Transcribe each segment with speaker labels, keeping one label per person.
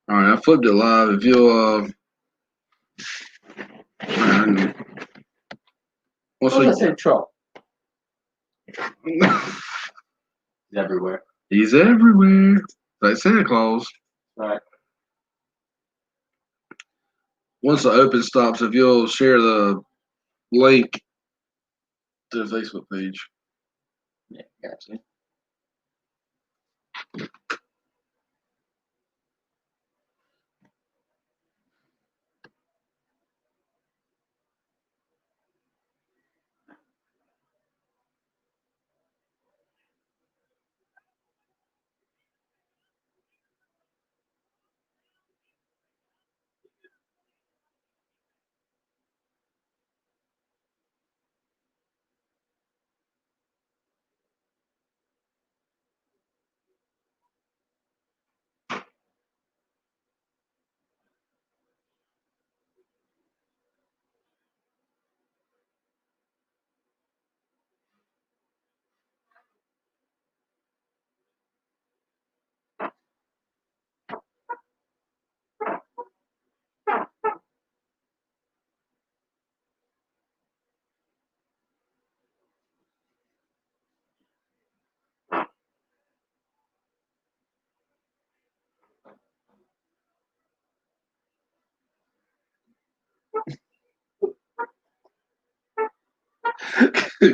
Speaker 1: All right, I flipped it live. If you'll, man, what's
Speaker 2: What did I say, Trump?
Speaker 1: he?
Speaker 2: He's everywhere.
Speaker 1: He's everywhere, like Santa Claus.
Speaker 2: Right.
Speaker 1: Once the open stops, if you'll share the link to the Facebook page.
Speaker 2: Yeah, gotcha.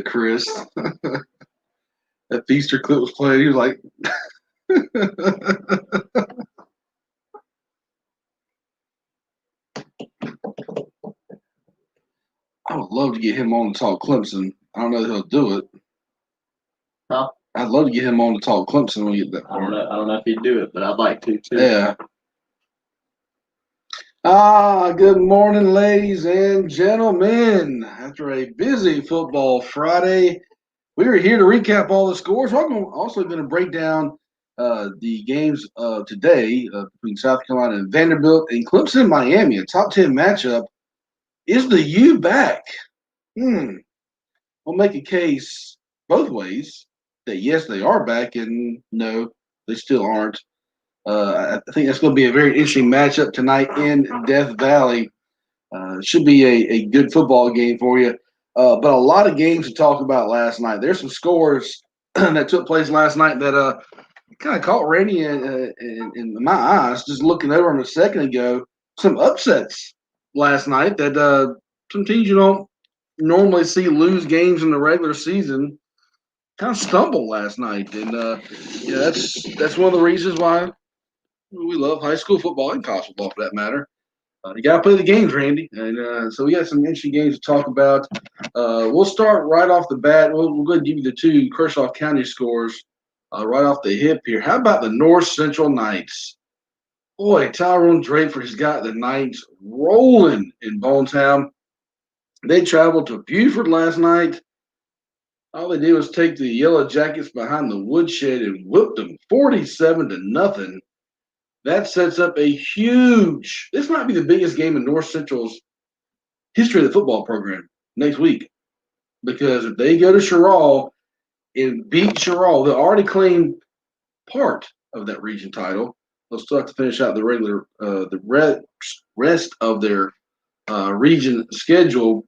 Speaker 1: Chris, that Feaster clip was playing. He was like, I would love to get him on to talk Clemson. I don't know if he'll do it.
Speaker 2: Huh?
Speaker 1: I'd love to get him on to talk Clemson when we get that
Speaker 2: I don't
Speaker 1: far.
Speaker 2: know. I don't know if he'd do it, but I'd like to too.
Speaker 1: Yeah. Good morning, ladies and gentlemen. After a busy football Friday, we are here to recap all the scores. We're also going to break down the games of today between South Carolina and Vanderbilt and Clemson and Miami, a top 10 matchup. Is the U back? We'll make a case both ways that yes, they are back, and no, they still aren't. I think that's going to be a very interesting matchup tonight in Death Valley. Should be a good football game for you. But a lot of games to talk about last night. There's some scores that took place last night that kind of caught Randy in my eyes. Just looking over them a second ago, some upsets last night that some teams you don't normally see lose games in the regular season kind of stumbled last night, and that's one of the reasons why we love high school football and college football for that matter. You got to play the games, Randy. And so we got some interesting games to talk about. We'll start right off the bat. We'll go and give you the two Kershaw County scores right off the hip here. How about the North Central Knights? Boy, Tyrone Draper's got the Knights rolling in Bonetown. They traveled to Buford last night. All they did was take the Yellow Jackets behind the woodshed and whipped them 47-0. That sets up a huge. This might be the biggest game in North Central's history of the football program next week. Because if they go to Sherrall and beat Sherrall, they'll already claim part of that region title. They'll still have to finish out the regular, rest of their region schedule.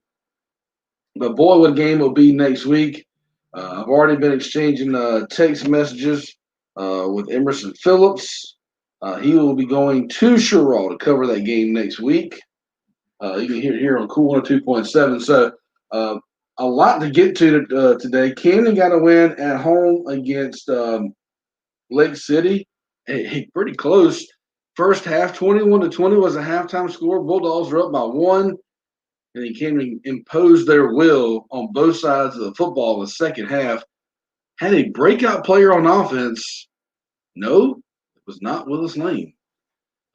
Speaker 1: But boy, what a game will be next week. I've already been exchanging text messages with Emerson Phillips. He will be going to Sherrall to cover that game next week. You can hear it here on Cool 102.7. So a lot to get to today. Camden got a win at home against Lake City. Pretty close. First half, 21-20 was a halftime score. Bulldogs were up by one, and then Camden imposed their will on both sides of the football in the second half. Had a breakout player on offense. No, it was not Willis Lane.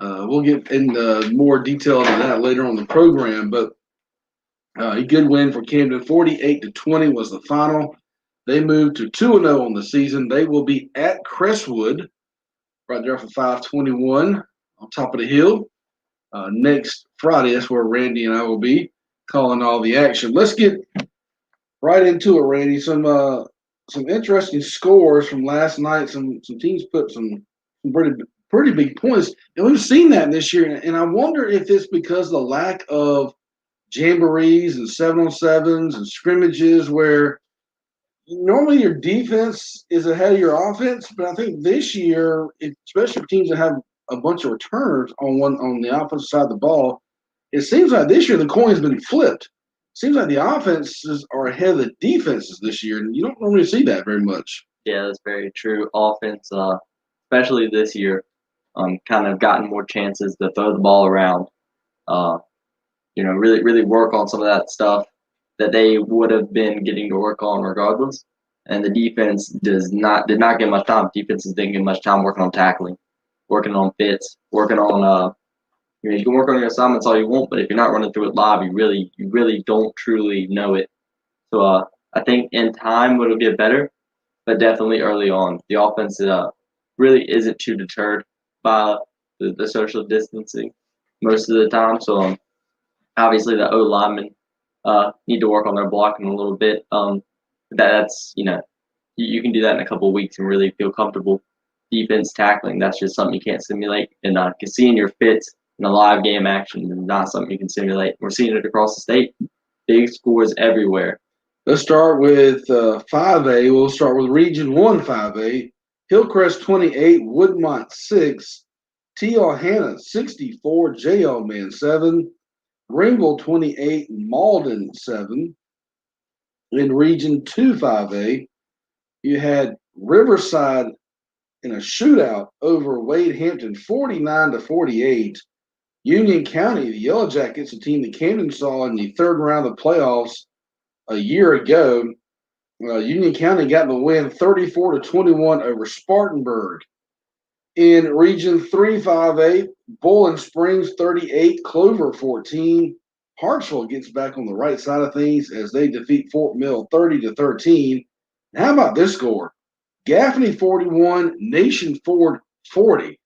Speaker 1: We'll get into more detail on that later on the program, but a good win for Camden. 48-20 was the final. They moved to 2-0 on the season. They will be at Crestwood right there for 521 on top of the hill next Friday. That's where Randy and I will be calling all the action. Let's get right into it, Randy. Some interesting scores from last night. Some teams put some pretty pretty big points. And we've seen that this year. And I wonder if it's because of the lack of jamborees and 7-on-7s and scrimmages where normally your defense is ahead of your offense. But I think this year, especially for teams that have a bunch of returners on the offensive side of the ball, it seems like this year the coin's been flipped. Seems like the offenses are ahead of the defenses this year, and you don't normally see that very much.
Speaker 2: Yeah, that's very true. Offense, especially this year, kind of gotten more chances to throw the ball around. Uh, really, really work on some of that stuff that they would have been getting to work on regardless. And the defense did not get much time. Defenses didn't get much time working on tackling, working on fits, working on you can work on your assignments all you want, but if you're not running through it live, you really don't truly know it. So I think in time it'll get better, but definitely early on, the offense really isn't too deterred by the social distancing most of the time. So obviously the O linemen need to work on their blocking a little bit. That's you can do that in a couple of weeks and really feel comfortable. Defense tackling, that's just something you can't simulate, and seeing your fits in a live game action is not something you can simulate. We're seeing it across the state. Big scores everywhere.
Speaker 1: Let's start with 5A. We'll start with Region 1 5A. Hillcrest 28, Woodmont 6, Hannah 64, J.L. Man 7, Greenville 28, Malden 7. In Region 2 5A, you had Riverside in a shootout over Wade Hampton 49-48. Union County, the Yellow Jackets, a team that Camden saw in the third round of the playoffs a year ago. Union County got the win 34-21 over Spartanburg. In Region 3 5A, Bowling Springs 38, Clover 14. Hartsville gets back on the right side of things as they defeat Fort Mill 30-13. And how about this score? Gaffney 41, Nation Ford 40.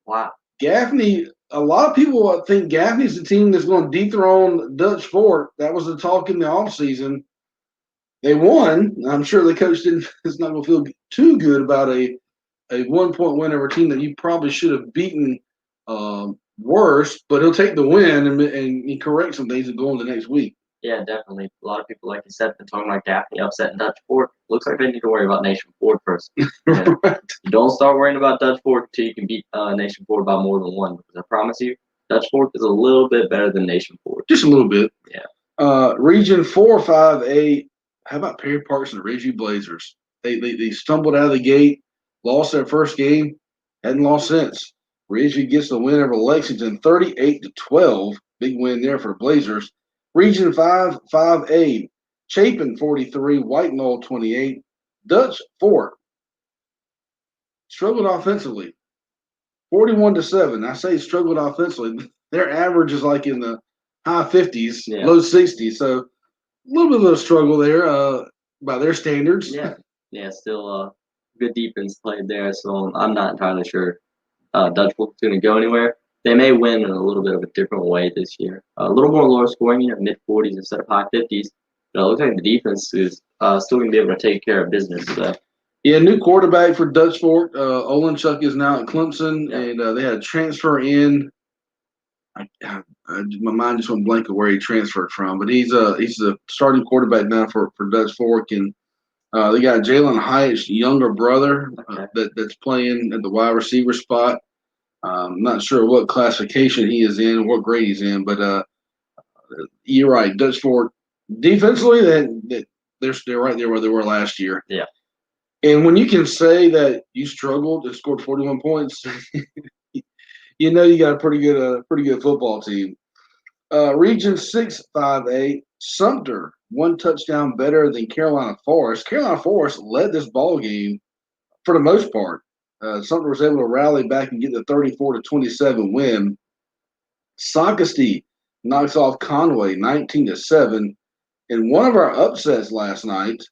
Speaker 2: Wow.
Speaker 1: Gaffney, a lot of people think Gaffney's the team that's going to dethrone Dutch Fort. That was the talk in the offseason. They won. I'm sure the coach is not going to feel too good about a 1-point win over a team that you probably should have beaten worse, but he'll take the win and correct some things and go on the next week.
Speaker 2: Yeah, definitely. A lot of people, like you said, been talking about Gaffney upsetting Dutch Fort. Looks like they need to worry about Nation Ford first. Yeah.
Speaker 1: Right.
Speaker 2: You don't start worrying about Dutch Fort until you can beat Nation Ford by more than one. Because I promise you, Dutch Fort is a little bit better than Nation Ford.
Speaker 1: Just a little bit.
Speaker 2: Yeah.
Speaker 1: Region 4 5A. How about Perry Parks and the Ridgeview Blazers? They stumbled out of the gate, lost their first game, hadn't lost since. Ridgeview gets the win over Lexington 38-12. Big win there for the Blazers. Region 5 5A. Chapin 43, White Knoll 28. Dutch Fort struggled offensively. 41-7. I say struggled offensively. Their average is like in the high 50s, low 60s. So a little bit of a struggle there by their standards.
Speaker 2: Yeah, still good defense played there. So I'm not entirely sure Dutch Fort's going to go anywhere. They may win in a little bit of a different way this year. A little more lower scoring, mid 40s instead of high 50s. But it looks like the defense is still going to be able to take care of business. So.
Speaker 1: Yeah, new quarterback for Dutch Fort. Olenchuk is now at Clemson, and they had a transfer in. My mind just went blank of where he transferred from, but he's the starting quarterback now for Dutch Fork, and they got Jalen Hyatt's younger brother that's playing at the wide receiver spot. I'm not sure what classification he is in, what grade he's in, but you're right. Dutch Fork defensively, they're right there where they were last year.
Speaker 2: Yeah.
Speaker 1: And when you can say that you struggled and scored 41 points, you know you got a pretty good football team. Region 6 5A, Sumter, 1 touchdown better than Carolina Forest. Carolina Forest led this ball game for the most part. Sumter was able to rally back and get the 34-27 win. Socastee knocks off Conway 19-7. And one of our upsets last night,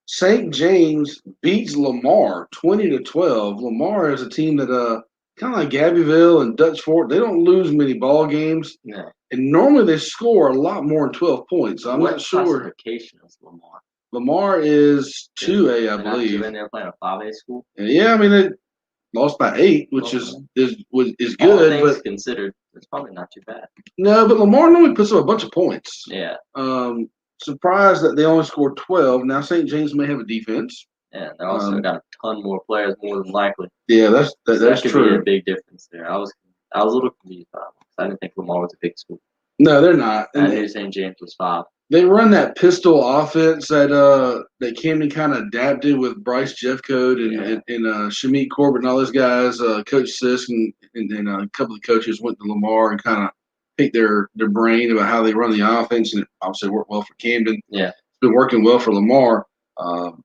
Speaker 1: St. James beats Lamar 20-12. Lamar is a team that kind of like Gabbyville and Dutch Fort, they don't lose many ball games.
Speaker 2: Yeah.
Speaker 1: And normally they score a lot more than 12 points. So I'm not sure.
Speaker 2: What classification is Lamar?
Speaker 1: Lamar is 2A, I believe.
Speaker 2: They're playing a 5A school?
Speaker 1: Yeah, I mean, lost by 8, which
Speaker 2: Well,
Speaker 1: is
Speaker 2: all
Speaker 1: good,
Speaker 2: things
Speaker 1: but
Speaker 2: considered, it's probably not too bad.
Speaker 1: no, but Lamar normally puts up a bunch of points.
Speaker 2: Yeah,
Speaker 1: Surprised that they only scored 12. Now St. James may have a defense.
Speaker 2: and they also got a ton more players, more than likely.
Speaker 1: Yeah, that's
Speaker 2: So that could be a
Speaker 1: true.
Speaker 2: big difference there. I was a little confused by that. I didn't think Lamar was a big school.
Speaker 1: No, they're not.
Speaker 2: I knew St. James was 5.
Speaker 1: They run that pistol offense that Camden kind of adapted with Bryce Jeffcoat and Shamik Corbett and all those guys. Coach Sisk and a couple of coaches went to Lamar and kind of picked their brain about how they run the offense, and it obviously worked well for Camden.
Speaker 2: Yeah,
Speaker 1: It's been working well for Lamar for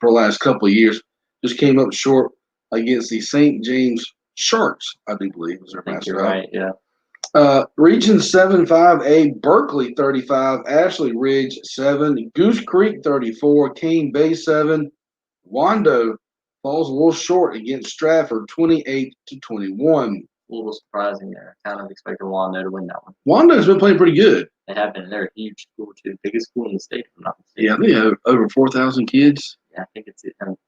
Speaker 1: the last couple of years. Just came up short against the St. James Sharks, I do believe was their
Speaker 2: I think
Speaker 1: mascot.
Speaker 2: you're right. Yeah.
Speaker 1: Region 7-5A, Berkeley 35, Ashley Ridge 7, Goose Creek 34, Cane Bay 7. Wando falls a little short against Stratford 28-21.
Speaker 2: A little surprising there. Kind of expected Wando to win that one.
Speaker 1: Wando's been playing pretty good.
Speaker 2: They have been. They're a huge school too, biggest school in the state, if I'm not mistaken.
Speaker 1: Yeah, I think they have over 4,000 kids.
Speaker 2: Yeah, I think it's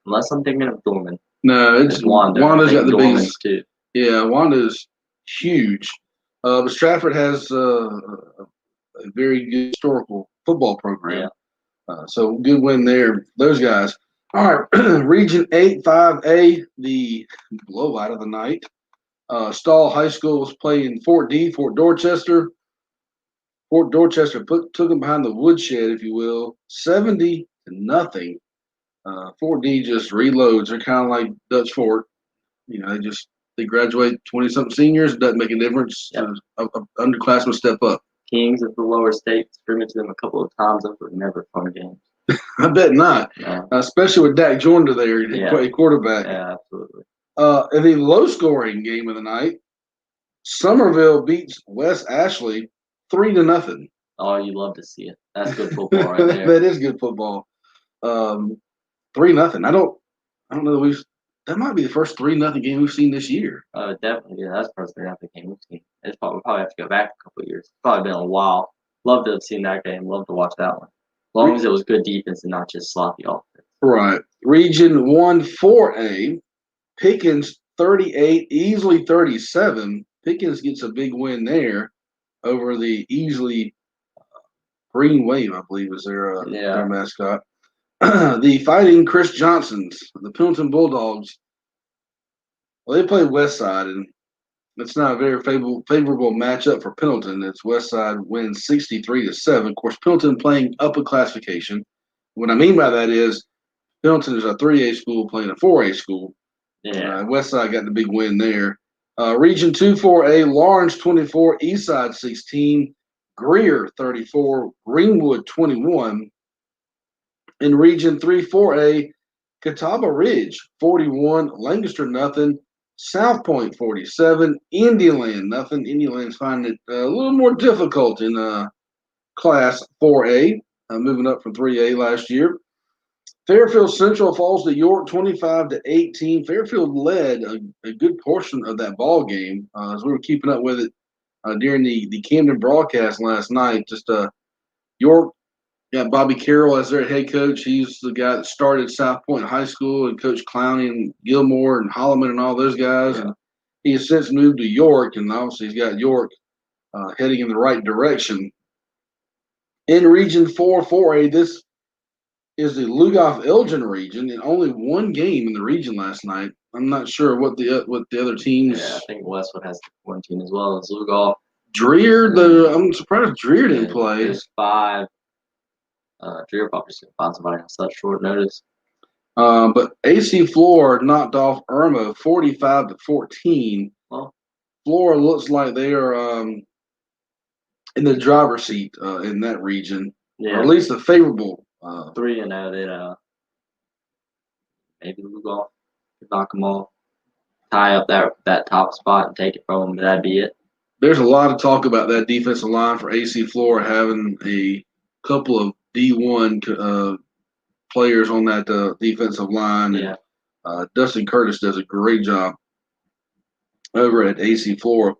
Speaker 2: unless I'm thinking of Dorman.
Speaker 1: No, it's
Speaker 2: Wando.
Speaker 1: Wando's got the
Speaker 2: Dorman's
Speaker 1: biggest
Speaker 2: too.
Speaker 1: Yeah, Wanda's huge. But Stratford has a very good historical football program.
Speaker 2: Yeah.
Speaker 1: So good win there, those guys. All right, Region 8-5A, the blowout of the night. Stall High School was playing Fort Dorchester. Fort Dorchester took them behind the woodshed, if you will, 70-0. Fort D just reloads. They're kind of like Dutch Fort. You know, they graduate 20-something seniors. It doesn't make a difference.
Speaker 2: Yep.
Speaker 1: Underclassmen step up.
Speaker 2: Kings of the lower state scrimmaged them a couple of times. Those were never fun games.
Speaker 1: I bet not.
Speaker 2: No.
Speaker 1: Especially with Dak Jordan there, a quarterback.
Speaker 2: Yeah, absolutely.
Speaker 1: In the low-scoring game of the night, Somerville beats West Ashley 3-0.
Speaker 2: Oh, you love to see it. That's good football right there.
Speaker 1: That is good football. 3-0. I don't know. That might be the first 3-0 game we've seen this year.
Speaker 2: Definitely. Yeah, that's the first 3-0 game we've seen. We'll probably have to go back a couple of years. It's probably been a while. Love to have seen that game. Love to watch that one. As long as it was good defense and not just sloppy offense.
Speaker 1: Right. Region 1-4A, Pickens 38, Easley 37. Pickens gets a big win there over the Easley Green Wave, I believe, is their mascot. The Fighting Chris Johnsons, the Pendleton Bulldogs. Well, they play Westside, and it's not a very favorable matchup for Pendleton. It's Westside wins 63-7. Of course, Pendleton playing up a classification. What I mean by that is Pendleton is a 3A school playing a 4A school.
Speaker 2: Yeah.
Speaker 1: Westside got the big win there. Region 2-4A, Lawrence 24, Eastside 16, Greer 34, Greenwood 21. In Region 3-4A, Catawba Ridge 41, Lancaster nothing, South Point 47, Indialand nothing. Indialand's finding it a little more difficult in Class 4A, moving up from 3A last year. Fairfield Central falls to York 25-18. Fairfield led a good portion of that ball game as we were keeping up with it during the Camden broadcast last night. Just York got Bobby Carroll as their head coach. He's the guy that started South Point High School and coached Clowney and Gilmore and Holloman and all those guys.
Speaker 2: Yeah.
Speaker 1: And he has since moved to York, and obviously he's got York heading in the right direction. In Region 4-4A, this is the Lugoff-Elgin region, and only one game in the region last night. I'm not sure what the other teams.
Speaker 2: Yeah, I think Westwood has the quarantine as well as Lugoff.
Speaker 1: Dreer, I'm surprised Dreer didn't play.
Speaker 2: There's 5. Dreer probably just going to find somebody on such short notice.
Speaker 1: But AC Flora knocked off Irma 45-14.
Speaker 2: Well,
Speaker 1: Flora looks like they are in the driver's seat in that region, or at least a favorable.
Speaker 2: 3-0, they'd maybe Lugoff could knock them off, tie up that top spot and take it from them, but that'd be it.
Speaker 1: There's a lot of talk about that defensive line for AC Flora having a couple of D1 players on that defensive line.
Speaker 2: Yeah.
Speaker 1: And, Dustin Curtis does a great job over at AC Flora.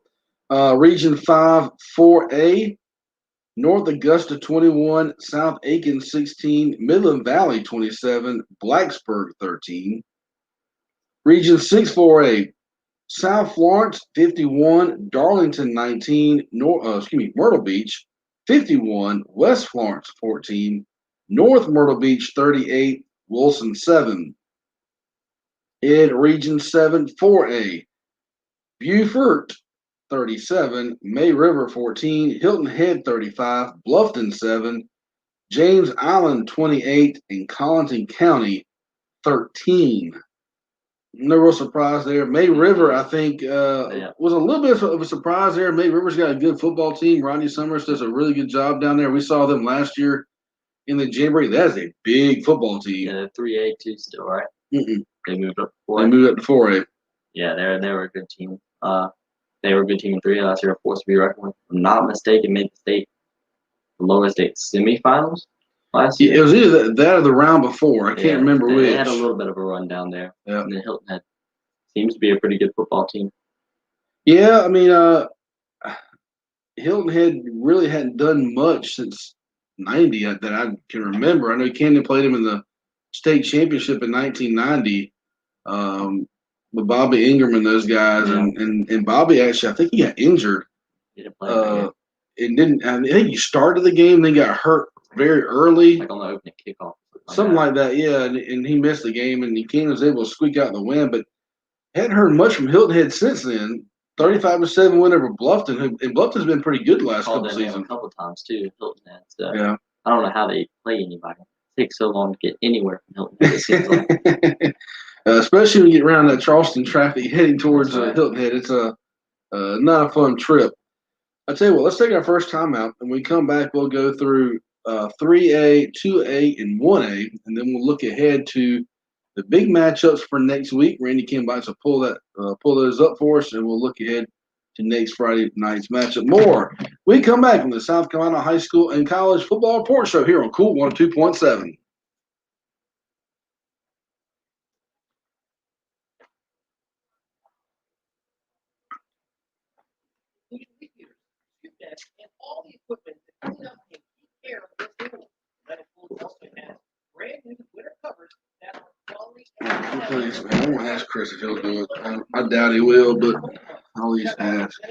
Speaker 1: Region 5-4A, North Augusta 21, South Aiken 16, Midland Valley 27, Blacksburg 13. Region 6 4A. South Florence 51, Darlington 19, Myrtle Beach 51, West Florence 14, North Myrtle Beach 38, Wilson 7. In Region 7 4A, Beaufort 37, May River 14, Hilton Head 35, Bluffton 7, James Island 28, and Colleton County 13. No real surprise there. May River, I think, was a little bit of a surprise there. May River's got a good football team. Rodney Summers does a really good job down there. We saw them last year in the Jamboree. That is a big football team.
Speaker 2: Yeah, 3A too still, right?
Speaker 1: Mm-mm.
Speaker 2: They moved up to 4A.
Speaker 1: They moved up to 4A.
Speaker 2: Yeah, they were a good team. They were a good team in 3A last year, of course, to be reckoned with. If I'm not mistaken, made the lower state semifinals last year.
Speaker 1: It was either that or the round before. I can't remember which.
Speaker 2: They had a little bit of a run down there.
Speaker 1: Yeah.
Speaker 2: And then Hilton Head seems to be a pretty good football team.
Speaker 1: Yeah, I mean, Hilton Head really hadn't done much since 90 that I can remember. I know Camden played him in the state championship in 1990 with Bobby Ingram and those guys.
Speaker 2: Yeah.
Speaker 1: And Bobby actually, I think he got injured.
Speaker 2: He didn't play that game.
Speaker 1: It didn't. I think he started the game, then got hurt very early.
Speaker 2: Like on the opening kickoff.
Speaker 1: Something like that, yeah. And he missed the game, and Camden was able to squeak out the win. But hadn't heard much from Hilton Head since then. 35-7 win over Bluffton, and Bluffton's been pretty good the last couple seasons.
Speaker 2: A couple times too, Hilton Head. So
Speaker 1: yeah.
Speaker 2: I don't know how they play anybody. It takes so long to get anywhere from Hilton Head. It seems like.
Speaker 1: Especially when you get around that Charleston traffic heading towards Hilton Head, it's not a fun trip. I tell you what, let's take our first time out, and when we come back, we'll go through 3A, 2A, and 1A, and then we'll look ahead to the big matchups for next week. Randy Kimbites will pull those up for us, and we'll look ahead to next Friday night's matchup. More. We come back from the South Carolina High School and College Football Report Show here on Cool 102.7.
Speaker 3: And all the equipment to clean up and keep care of this animal. Medical also has brand new winter covers that are quality.
Speaker 1: Please, man, I'm gonna ask Chris if he'll do it. I doubt he will, but I'll at least ask.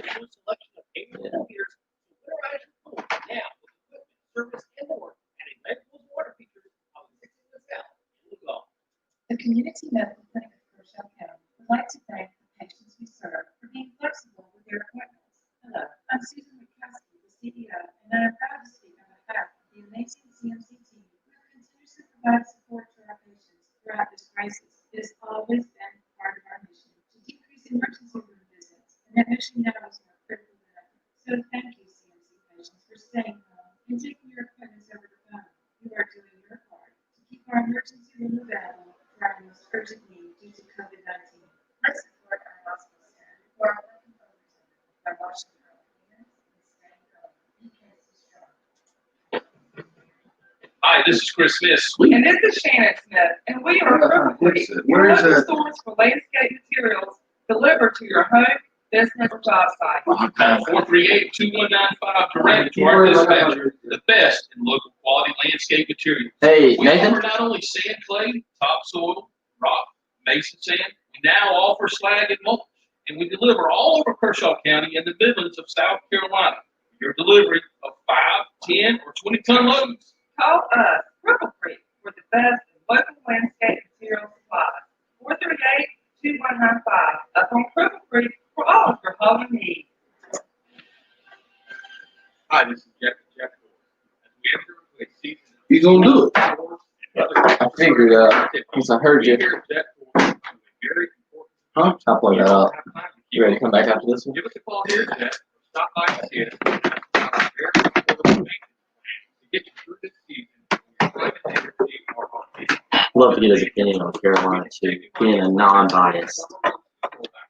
Speaker 4: The Community Medical Clinic of Kershaw County would like to thank the patients we serve for being flexible with their appointments. Hello, I'm Susan McCaskey, the CEO, and I am proud to speak on behalf of the amazing CMC team who continuously provide support to our patients throughout this crisis. It has always been part of our mission to decrease emergency room visits, and that mission now is more critical than ever. So thank you, CMC patients, for staying home and taking your appointments over the phone. You are doing your part to keep our emergency room available for our most urgent need due to COVID-19. Let's support our hospital staff who are working overtime by washing their own hands and staying home. Be strong.
Speaker 5: Hi, this is Chris Smith.
Speaker 6: And this is Shannon Smith, and we are Riverfleet, your local source for landscape materials delivered to your home, business, or job site.
Speaker 5: 438-2195 direct to our dispatcher, the best in local quality landscape materials.
Speaker 2: Hey,
Speaker 5: We
Speaker 2: Nathan.
Speaker 5: offer not only sand, clay, topsoil, rock, mason sand, we now offer slag and mulch, and we deliver all over Kershaw County and the Midlands of South Carolina. Your delivery of 5, 10, or 20-ton loads.
Speaker 6: Call us, Riverfleet, for the best in local landscape material supplies. 438-2195, up on Riverfleet for all of your home needs.
Speaker 5: Hi, this is Jeff. As we enter a season of
Speaker 1: He's gonna do it.
Speaker 2: I figured, since I heard you. Huh? I'll plug that up. You ready to come back after this one?
Speaker 5: Give us a call here, Jeff. Stop by and see us. Very important to get you through this season.
Speaker 2: Love to get his opinion on Carolina too, being a non-biased,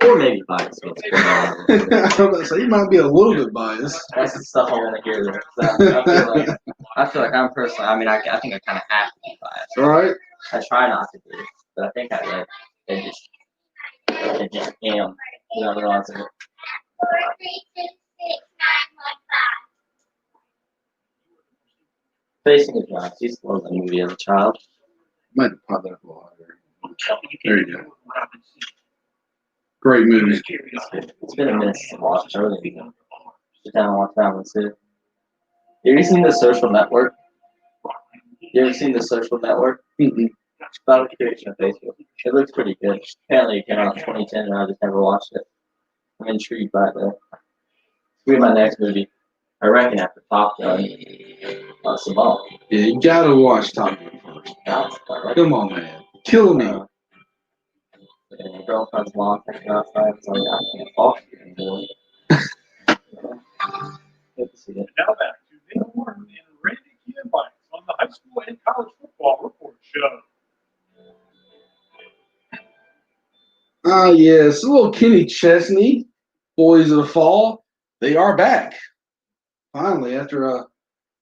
Speaker 2: or maybe biased. But
Speaker 1: I was about to say, he might be a little bit biased.
Speaker 2: that's the stuff I want to hear. There. So I feel like I'm personally. I mean, I think I kind of have to be biased.
Speaker 1: All right.
Speaker 2: I try not to be, but I think I like they just am. You know, they're on to it.
Speaker 4: 4366915.
Speaker 2: Facing the Giants. He used to love that movie as a child.
Speaker 1: Might pop that up a little higher. There you go. Great movie.
Speaker 2: It's been a minute since I watched it. Earlier. Just haven't watched that one too. You ever seen The Social Network? You ever seen The Social Network?
Speaker 1: Mm-mm.
Speaker 2: It's about a creation of Facebook. It looks pretty good. Apparently, it came out in 2010, and I just never watched it. I'm intrigued by it though. It's gonna be my next movie. I reckon after Top Gun, Simone.
Speaker 1: Yeah, you gotta watch Top Gun first. Come on, man. Killing me.
Speaker 2: And my girlfriend's mom picked me outside and was like, I can't talk to you anymore. Good to see it.
Speaker 5: Now back to Nick Martin and Randy Kienbites on the high school and college football report show.
Speaker 1: Yes, a little Kenny Chesney, Boys of the Fall. They are back. Finally, after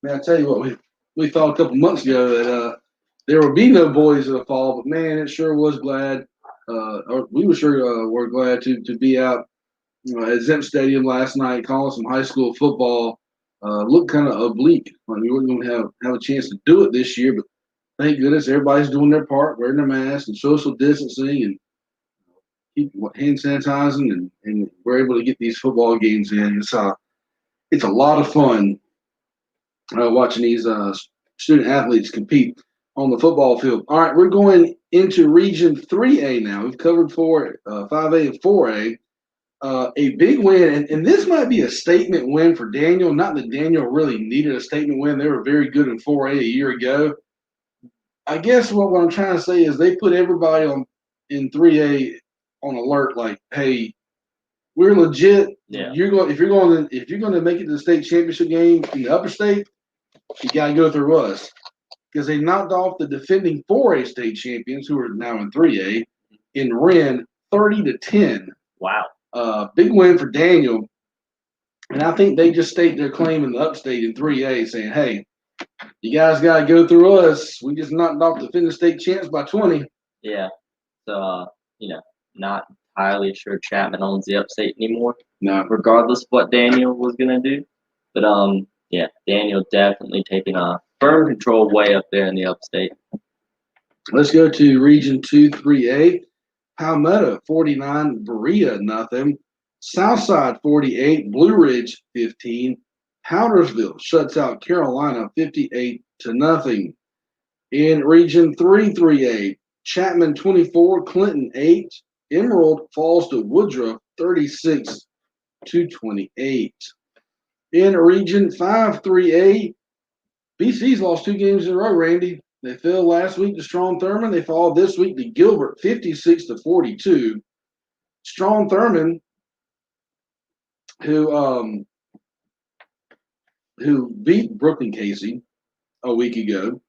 Speaker 1: man, I tell you what, we thought a couple months ago that there would be no Boys of the Fall, but man, it sure was glad. Or we were sure were glad to be out at Zemp Stadium last night, calling some high school football. Looked kind of oblique. We weren't going to have a chance to do it this year, but thank goodness everybody's doing their part, wearing their masks and social distancing and keep hand sanitizing, and we're able to get these football games in. It's a lot of fun watching these student athletes compete on the football field. All right, we're going into Region 3A now. We've covered 5A and 4A. A big win, and this might be a statement win for Daniel. Not that Daniel really needed a statement win. They were very good in 4A a year ago. I guess what I'm trying to say is they put everybody in 3A on alert, like, hey, we're legit.
Speaker 2: Yeah.
Speaker 1: If you're going to make it to the state championship game in the upper state, you got to go through us, because they knocked off the defending 4A state champions, who are now in 3A, in Wren 30-10.
Speaker 2: Wow.
Speaker 1: Big win for Daniel, and I think they just state their claim in the upstate in 3A, saying, hey, you guys got to go through us. We just knocked off the defending state champs by 20.
Speaker 2: Yeah. So, not entirely sure Chapman owns the upstate anymore.
Speaker 1: No.
Speaker 2: Regardless of what Daniel was gonna do. But yeah, Daniel definitely taking a firm control way up there in the upstate.
Speaker 1: Let's go to Region 2, 3A. Palmetto 49, Berea nothing. Southside 48, Blue Ridge 15. Powdersville shuts out Carolina 58-0. In Region 3, 3A, Chapman 24, Clinton 8. Emerald falls to Woodruff 36-28. In Region 5, 3A, BC's lost 2 games in a row, Randy. They fell last week to Strong Thurman. They fall this week to Gilbert 56-42. Strong Thurman, who beat Brooklyn Casey a week ago,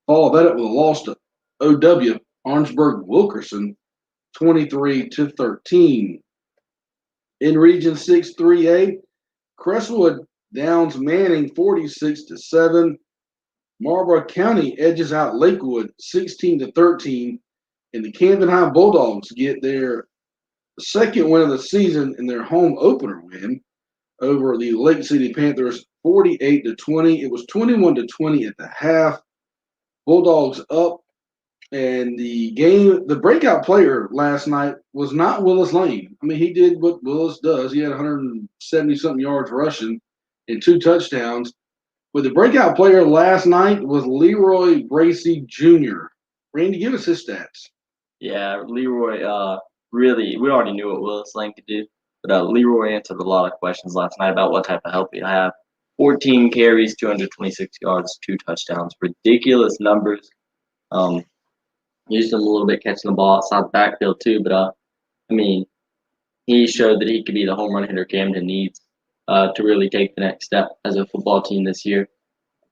Speaker 1: followed that up with a loss to OW Orangeburg Wilkerson 23-13. In Region 6 3A, Crestwood downs Manning 46-7. Marlborough County edges out Lakewood 16-13, and the Camden High Bulldogs get their second win of the season in their home opener win over the Lake City Panthers 48-20. It was 21-20 at the half. Bulldogs up, and the breakout player last night was not Willis Lane. I mean, he did what Willis does. He had 170-something yards rushing and 2 touchdowns. But the breakout player last night was Leroy Bracey Jr. Randy, give us his stats.
Speaker 2: Yeah, Leroy, really, we already knew what Willis Lane could do, but Leroy answered a lot of questions last night about what type of help he'll have. 14 carries, 226 yards, 2 touchdowns. Ridiculous numbers. Used him a little bit catching the ball outside the backfield too, but he showed that he could be the home run hitter Camden needs to really take the next step as a football team this year.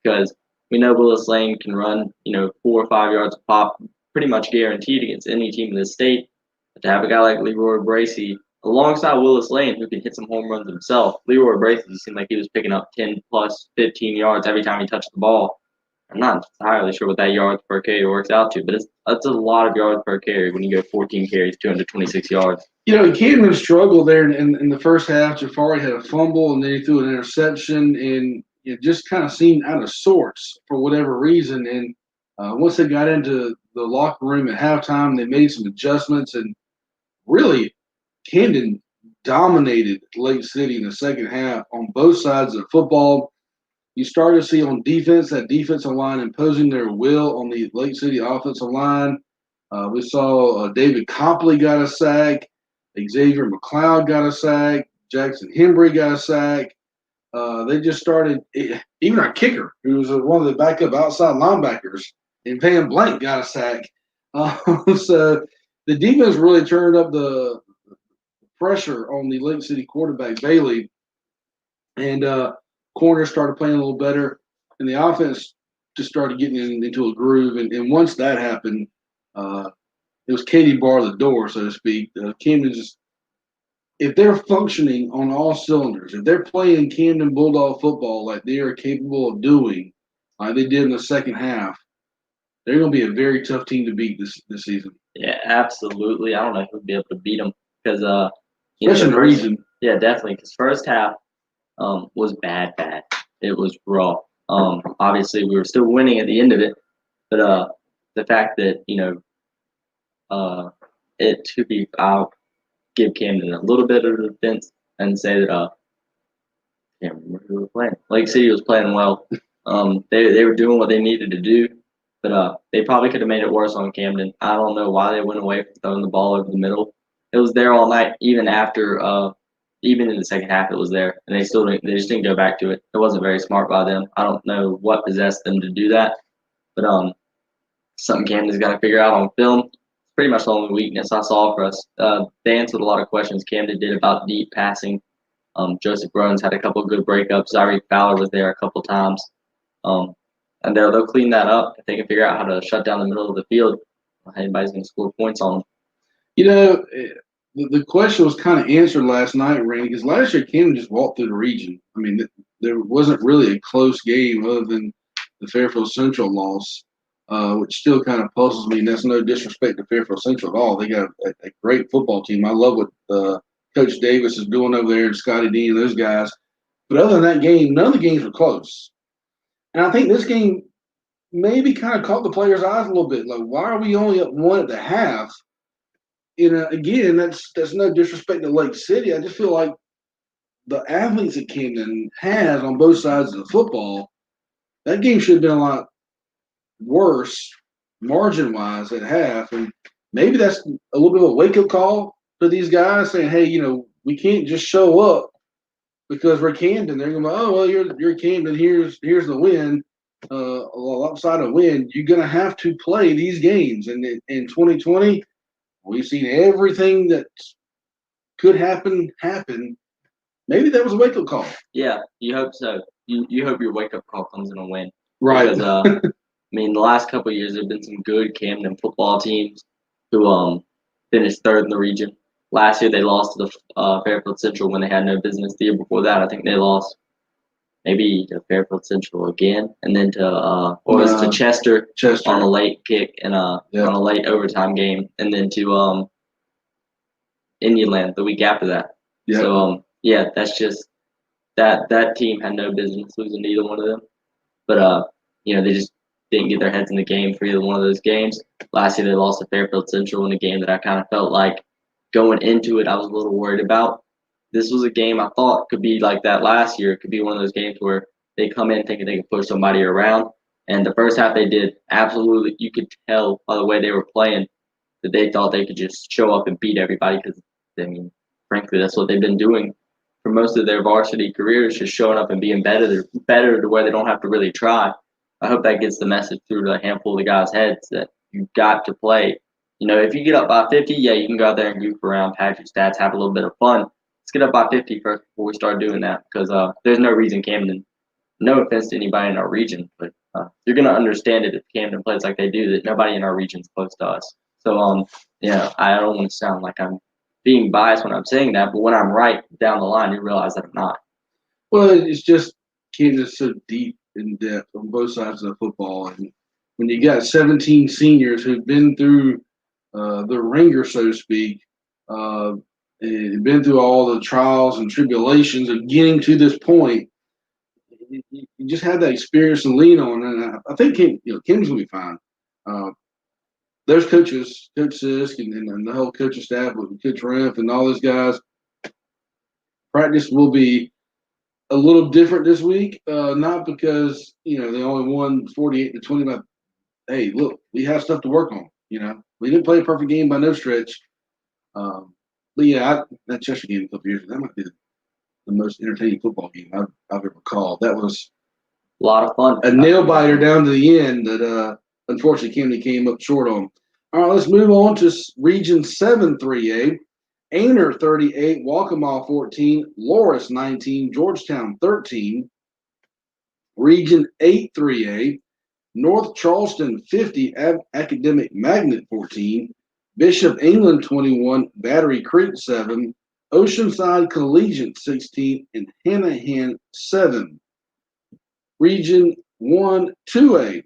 Speaker 2: Because we know Willis Lane can run, 4 or 5 yards a pop, pretty much guaranteed against any team in the state. But to have a guy like Leroy Bracey alongside Willis Lane, who can hit some home runs himself, Leroy Bracey seemed like he was picking up 10 plus 15 yards every time he touched the ball. I'm not entirely sure what that yards per carry works out to, but that's a lot of yards per carry when you go 14 carries, 226 yards.
Speaker 1: Camden struggled there in the first half. Jafari had a fumble, and then he threw an interception, and it just kind of seemed out of sorts for whatever reason. And once they got into the locker room at halftime, they made some adjustments, and really Camden dominated Lake City in the second half on both sides of the football. You started to see on defense that defensive line imposing their will on the Lake City offensive line. We saw David Copley got a sack, Xavier McLeod got a sack, Jackson Hembry got a sack. They just started, even our kicker, who was one of the backup outside linebackers, and Van Blank got a sack. So the defense really turned up the pressure on the Lake City quarterback, Bailey, and corners started playing a little better, and the offense just started getting into a groove. And once that happened, it was Katie bar the door, so to speak. Camden just, if they're functioning on all cylinders, if they're playing Camden Bulldog football like they are capable of doing, like they did in the second half, they're going to be a very tough team to beat this season.
Speaker 2: Yeah, absolutely. I don't know who'd be able to beat them because
Speaker 1: Especially in the region.
Speaker 2: Yeah, definitely. Because first half was bad. It was raw. Obviously we were still winning at the end of it, but the fact that it to be, I'll give Camden a little bit of defense and say that can't remember who was playing. Lake City was playing well. They were doing what they needed to do, but they probably could have made it worse on Camden. I don't know why they went away from throwing the ball over the middle. It was there all night, even after even in the second half, it was there, and they just didn't go back to it. It wasn't very smart by them. I don't know what possessed them to do that, but something Camden's got to figure out on film. It's pretty much the only weakness I saw for us. They answered a lot of questions Camden did about deep passing. Joseph Grones had a couple of good breakups. Zyrie Fowler was there a couple times. And they'll clean that up if they can figure out how to shut down the middle of the field. Anybody's going to score points on them.
Speaker 1: The question was kind of answered last night, Randy, because last year Camden just walked through the region. I mean, there wasn't really a close game other than the Fairfield Central loss, which still kind of puzzles me. And that's no disrespect to Fairfield Central at all. They got a great football team. I love what Coach Davis is doing over there, and Scotty Dean and those guys. But other than that game, none of the games were close. And I think this game maybe kind of caught the players' eyes a little bit. Like, why are we only up one at the half? Again, that's no disrespect to Lake City. I just feel like the athletes that Camden has on both sides of the football, that game should have been a lot worse margin-wise at half. And maybe that's a little bit of a wake-up call for these guys saying, hey, we can't just show up because we're Camden. They're going to go, oh, well, you're Camden. Here's the win. Upside of win, you're going to have to play these games. And in 2020, we've seen everything that could happen. Maybe that was a wake-up call.
Speaker 2: Yeah, you hope so. You hope your wake-up call comes in a win.
Speaker 1: Right.
Speaker 2: Because, the last couple of years there have been some good Camden football teams who finished third in the region. Last year they lost to the Fairfield Central when they had no business. The year before that, I think they lost maybe to Fairfield Central again, and then to Chester on a late kick and on a late overtime game, and then to Indian the week after that. Yep. So that's just that team had no business losing to either one of them, but they just didn't get their heads in the game for either one of those games. Last year they lost to Fairfield Central in a game that I kind of felt like going into it I was a little worried about. This was a game I thought could be like that last year. It could be one of those games where they come in thinking they can push somebody around. And the first half they did, absolutely. You could tell by the way they were playing that they thought they could just show up and beat everybody because, frankly, that's what they've been doing for most of their varsity careers, just showing up and being better to where they don't have to really try. I hope that gets the message through to a handful of the guys' heads that you've got to play. If you get up by 50, you can go out there and goof around, pad your stats, have a little bit of fun. Let's get up by 50 first before we start doing that because there's no reason Camden, no offense to anybody in our region, but you're going to understand it if Camden plays like they do, that nobody in our region is close to us. So, I don't want to sound like I'm being biased when I'm saying that, but when I'm right down the line, you realize that I'm not.
Speaker 1: Well, it's just Camden's so deep in depth on both sides of the football. And when you got 17 seniors who've been through the ringer, so to speak, and been through all the trials and tribulations of getting to this point, you just had that experience to lean on. And I think Camden's going to be fine. there's coaches, Coach Sisk and the whole coaching staff with Coach Renf and all those guys. Practice will be a little different this week, not because they only won 48-20, but hey, look, we have stuff to work on. We didn't play a perfect game by no stretch. But yeah, that Chester game a couple years ago, that might be the most entertaining football game I've ever called. That was
Speaker 2: A lot of fun.
Speaker 1: a nail biter down to the end that unfortunately Kennedy came up short on. All right, let's move on to Region 7 3A. Aner 38, Waccamaw 14, Loris 19, Georgetown 13. Region 8 3A, North Charleston 50, Academic Magnet 14, Bishop England 21, Battery Creek 7, Oceanside Collegiate 16, and Hanahan 7. Region 1 2A,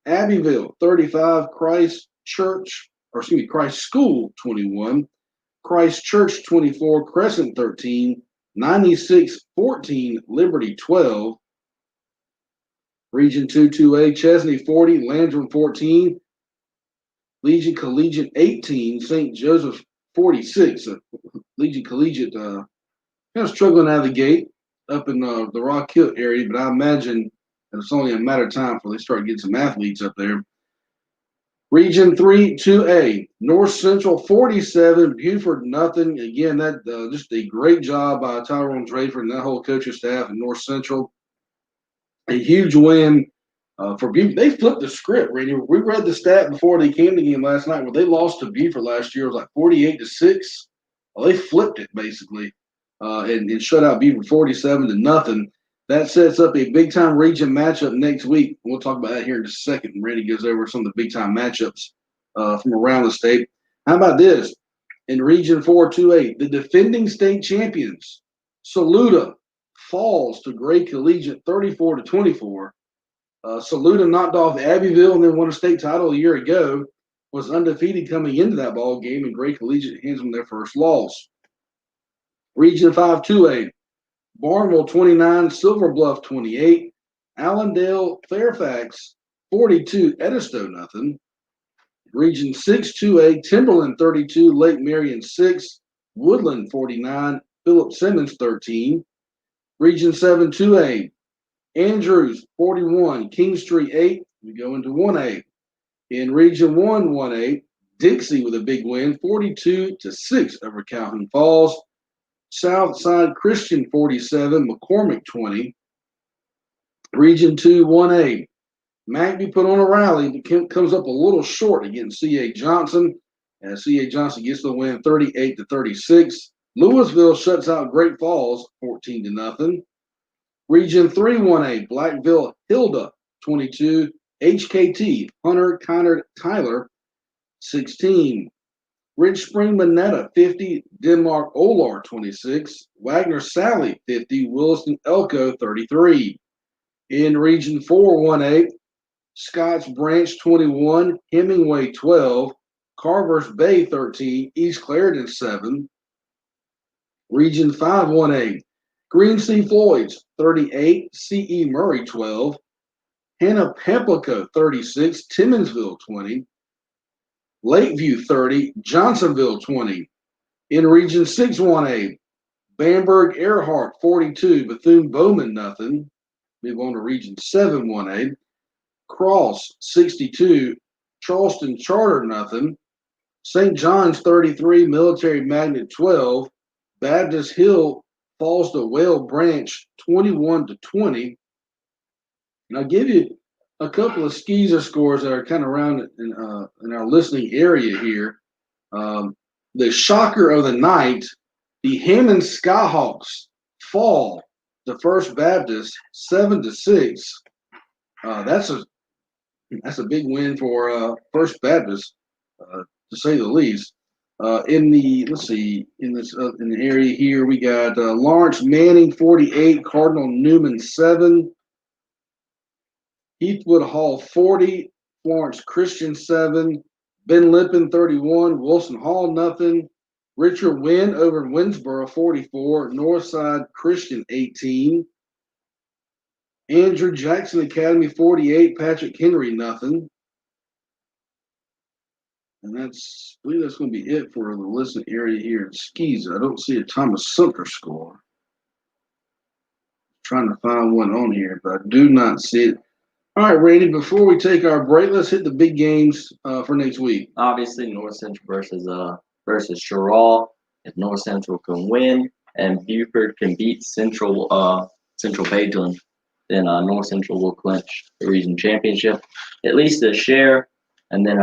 Speaker 1: Abbeville 35, Christ School 21, Christ Church 24, Crescent 13, 96-14, Liberty 12. Region 2 2A, Chesney 40, Landrum 14, Legion Collegiate 18, St. Joseph 46. Legion Collegiate kind of struggling out of the gate up in the Rock Hill area, but I imagine that it's only a matter of time before they start getting some athletes up there. Region 3 2A, North Central 47, Buford nothing. Again, that just a great job by Tyrone Draper and that whole coaching staff in North Central. A huge win for Buford. They flipped the script, Randy. We read the stat before they came to the game last night where they lost to Buford last year. It was like 48-6. Well, they flipped it basically and shut out Buford 47-0. That sets up a big-time region matchup next week. We'll talk about that here in just a second. Randy goes over some of the big-time matchups from around the state. How about this? In Region 4 2A, the defending state champions, Saluda, falls to Gray Collegiate 34-24. Saluda knocked off Abbeville and then won a state title a year ago, was undefeated coming into that ball game, and Gray Collegiate hands them their first loss. Region 5 2A, Barnwell 29, Silver Bluff 28, Allendale Fairfax 42, Edisto nothing. Region 6 2A, Timberland 32, Lake Marion 6, Woodland 49, Philip Simmons 13. Region 7 2A, Andrews 41, Kingstree 8. We go into 1A. In Region 1 1A, Dixie with a big win, 42-6 over Calhoun Falls. Southside Christian 47, McCormick 20. Region 2 1A, McBee put on a rally but comes up a little short against C.A. Johnson. And C.A. Johnson gets the win 38-36. Louisville shuts out Great Falls 14-0. Region 3 1A, Blackville Hilda 22, HKT Hunter Connor Tyler 16. Ridge Spring Monetta 50, Denmark Olar 26, Wagner Sally 50, Williston Elko 33. In Region 4 1A, Scotts Branch 21, Hemingway 12, Carver's Bay 13, East Clarendon 7. Region 5 1A, Green Sea Floyds 38, C.E. Murray 12, Hannah Pamplico 36, Timmonsville 20, Lakeview 30, Johnsonville 20. In Region 6 1A, Bamberg Earhart 42, Bethune Bowman nothing. Move on to Region 7 1A, Cross 62, Charleston Charter nothing. St. John's 33, Military Magnet 12, Baptist Hill falls to Whale Branch 21-20. And I'll give you a couple of Skeezer scores that are kind of around in our listening area here. The shocker of the night, the Hammond Skyhawks fall to First Baptist 7-6. That's a big win for First Baptist, to say the least. In the area here, we got Lawrence Manning 48, Cardinal Newman 7, Heathwood Hall 40, Florence Christian 7, Ben Lippin 31, Wilson Hall nothing, Richard Wynn over in Winsboro 44, Northside Christian 18, Andrew Jackson Academy 48, Patrick Henry nothing. And I believe that's going to be it for the listening area here in Skeeza. I don't see a Thomas Sumter score. Trying to find one on here, but I do not see it. All right, Randy, before we take our break, let's hit the big games for next week.
Speaker 2: Obviously, North Central versus Sherall. If North Central can win and Buford can beat Central Pageland, then North Central will clinch the region championship, at least a share, and then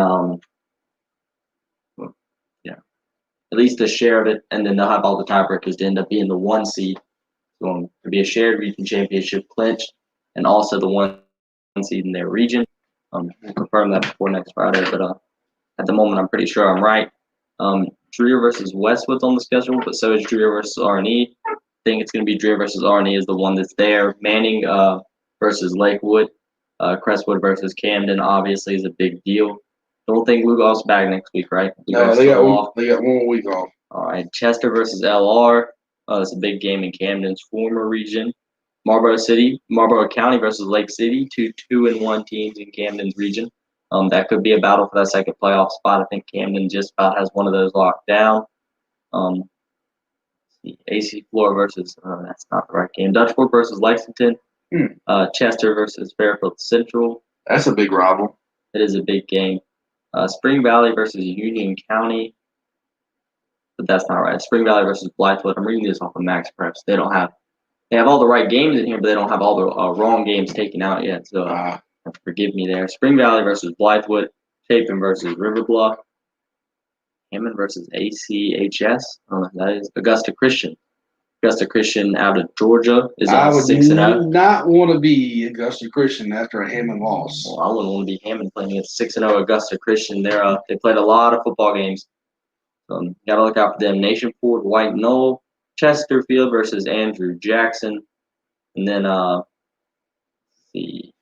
Speaker 2: at least a share of it, and then they'll have all the tiebreakers to end up being the 1 seed. So to be a shared region championship clinch, and also the 1 seed in their region. We'll confirm that before next Friday, but at the moment, I'm pretty sure I'm right. Dreer versus Westwood's on the schedule, but so is Dreer versus R&E. I think it's going to be Dreer versus R&E is the one that's there. Manning versus Lakewood. Crestwood versus Camden obviously is a big deal. Don't think Lugoff's back next week, right?
Speaker 1: No, they got one more week off.
Speaker 2: All right, Chester versus LR. It's a big game in Camden's former region. Marlboro County versus Lake City, 2-1 teams in Camden's region. That could be a battle for that second playoff spot. I think Camden just about has one of those locked down. AC Flora versus that's not the right game. Dutchford versus Lexington. Chester versus Fairfield Central.
Speaker 1: That's a big rival.
Speaker 2: It is a big game. Spring Valley versus Union County. But that's not right. Spring Valley versus Blythewood. I'm reading this off of Max Preps. They have all the right games in here, but they don't have all the wrong games taken out yet. So forgive me there. Spring Valley versus Blythewood. Chapin versus River Bluff. Hammond versus ACHS. That is Augusta Christian. Augusta Christian out of Georgia is on 6-0.
Speaker 1: I would not want to be Augusta Christian after a Hammond loss.
Speaker 2: Well, I wouldn't want to be Hammond playing against 6-0 Augusta Christian. They played a lot of football games. Got to look out for them. Nation Ford, White Knoll, Chesterfield versus Andrew Jackson. And then, like we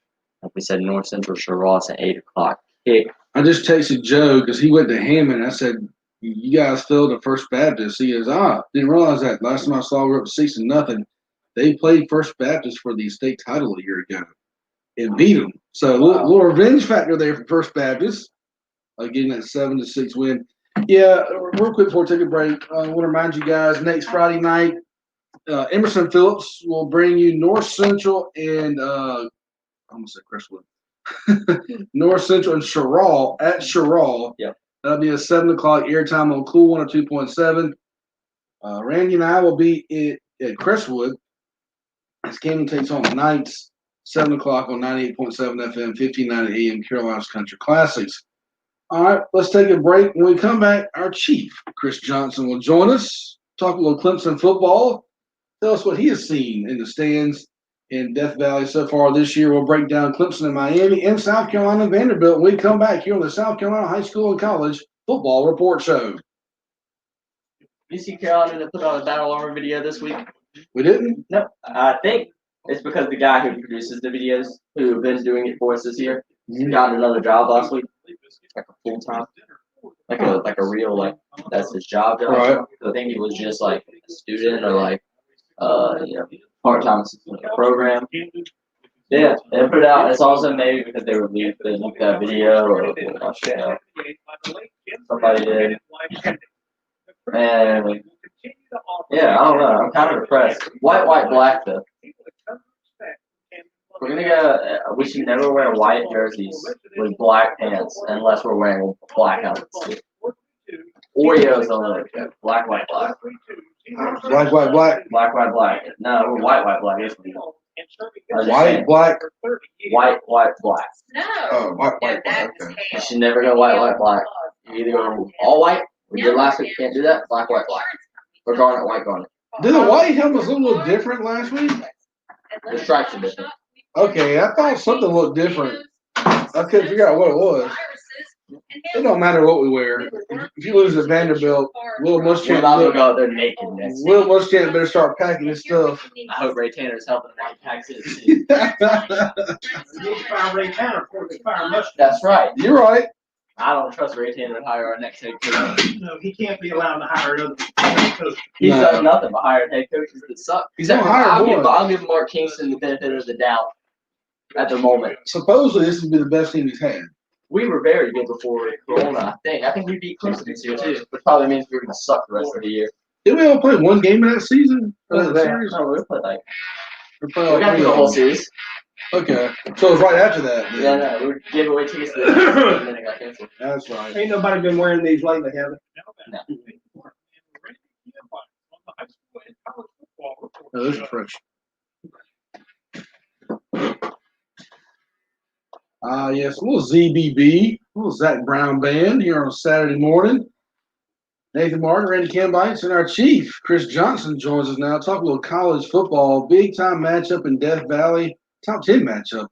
Speaker 2: said, North Central Charlotte at 8 o'clock kick.
Speaker 1: I just texted Joe because he went to Hammond. I said, you guys failed the First Baptist. He goes, didn't realize that. Last time I saw we were up 6-0. They played First Baptist for the state title a year ago and beat them. So a little revenge factor there for First Baptist, getting that 7-6 win. Yeah, real quick before we take a break, I want to remind you guys, next Friday night, Emerson Phillips will bring you North Central and I almost said Crestwood. North Central and Sherall at Sherall.
Speaker 2: Yep.
Speaker 1: That'll be a 7 o'clock airtime on Cool 102.7. Randy and I will be at Crestwood as Camden takes on the Knights, 7 o'clock on 98.7 FM, 1590 AM, Carolina's Country Classics. All right, let's take a break. When we come back, our chief, Chris Johnson, will join us, talk a little Clemson football, tell us what he has seen in the stands in Death Valley so far this year. We'll break down Clemson and Miami and South Carolina and Vanderbilt when we come back here on the South Carolina High School and College Football Report Show.
Speaker 2: You see Carolina put on a battle armor video this week?
Speaker 1: We didn't?
Speaker 2: No, I think it's because the guy who produces the videos, who been doing it for us this year, got another job last week, like a full time, like a real that's his job.
Speaker 1: Right.
Speaker 2: So I think he was just like a student or part-time assistant in the program. Yeah, they put it out. It's also maybe because they released that video or somebody did. And yeah, I don't know. I'm kind of impressed. White, black though. We're gonna go. We should never wear white jerseys with black pants unless we're wearing black helmets. Oreos on it. Black, white, black.
Speaker 1: Black, white, black.
Speaker 2: Black, white, black. No, we're white, black. Yes, we do.
Speaker 1: White, black.
Speaker 2: White, black.
Speaker 4: No.
Speaker 1: Oh, white,
Speaker 4: Yeah,
Speaker 1: black.
Speaker 4: that's
Speaker 1: Okay.
Speaker 2: You should never go white, black. You either go all white. We did last week. Can't do that. Black, white. Or garnet, white, garnet.
Speaker 1: Did the white helmets look a little different last week?
Speaker 2: The stripes are different.
Speaker 1: Okay, I thought something looked different. I couldn't figure out what it was. It don't matter what we wear. If you lose at Vanderbilt, Will
Speaker 2: We're
Speaker 1: Muschamp
Speaker 2: about to go out there naked next week.
Speaker 1: Will Muschamp better start packing his stuff.
Speaker 2: I hope Ray Tanner's helping him pack his.
Speaker 3: You need to fire Ray Tanner before they fire Muschamp.
Speaker 2: That's right.
Speaker 1: You're right.
Speaker 2: I don't trust Ray Tanner to hire our next head coach.
Speaker 3: No, he can't be allowed to hire another coach.
Speaker 2: He's
Speaker 1: No.
Speaker 2: done nothing but hire head coaches that suck.
Speaker 1: Don't hire one.
Speaker 2: I'll give Mark Kingston the benefit of the doubt at the moment.
Speaker 1: Supposedly this would be the best team he's had.
Speaker 2: we were very good before Corona. I think we beat Clemson this year too, which probably means we're going to suck the rest of the year.
Speaker 1: Did we only play one game in that season? That series?
Speaker 2: No, we played like
Speaker 1: We
Speaker 2: we got through the whole series.
Speaker 1: Okay, so it was right after that. Then.
Speaker 2: Yeah, no, we gave away tickets to the next game and then it got canceled.
Speaker 1: That's right.
Speaker 7: Ain't nobody been wearing these lately, have they?
Speaker 2: No.
Speaker 1: No, those are fresh. Yes, a little ZBB, a little Zach Brown band here on a Saturday morning. Nathan Martin, Randy Cambites, and our chief, Chris Johnson, joins us now. Talk a little college football. Big time matchup in Death Valley. Top 10 matchup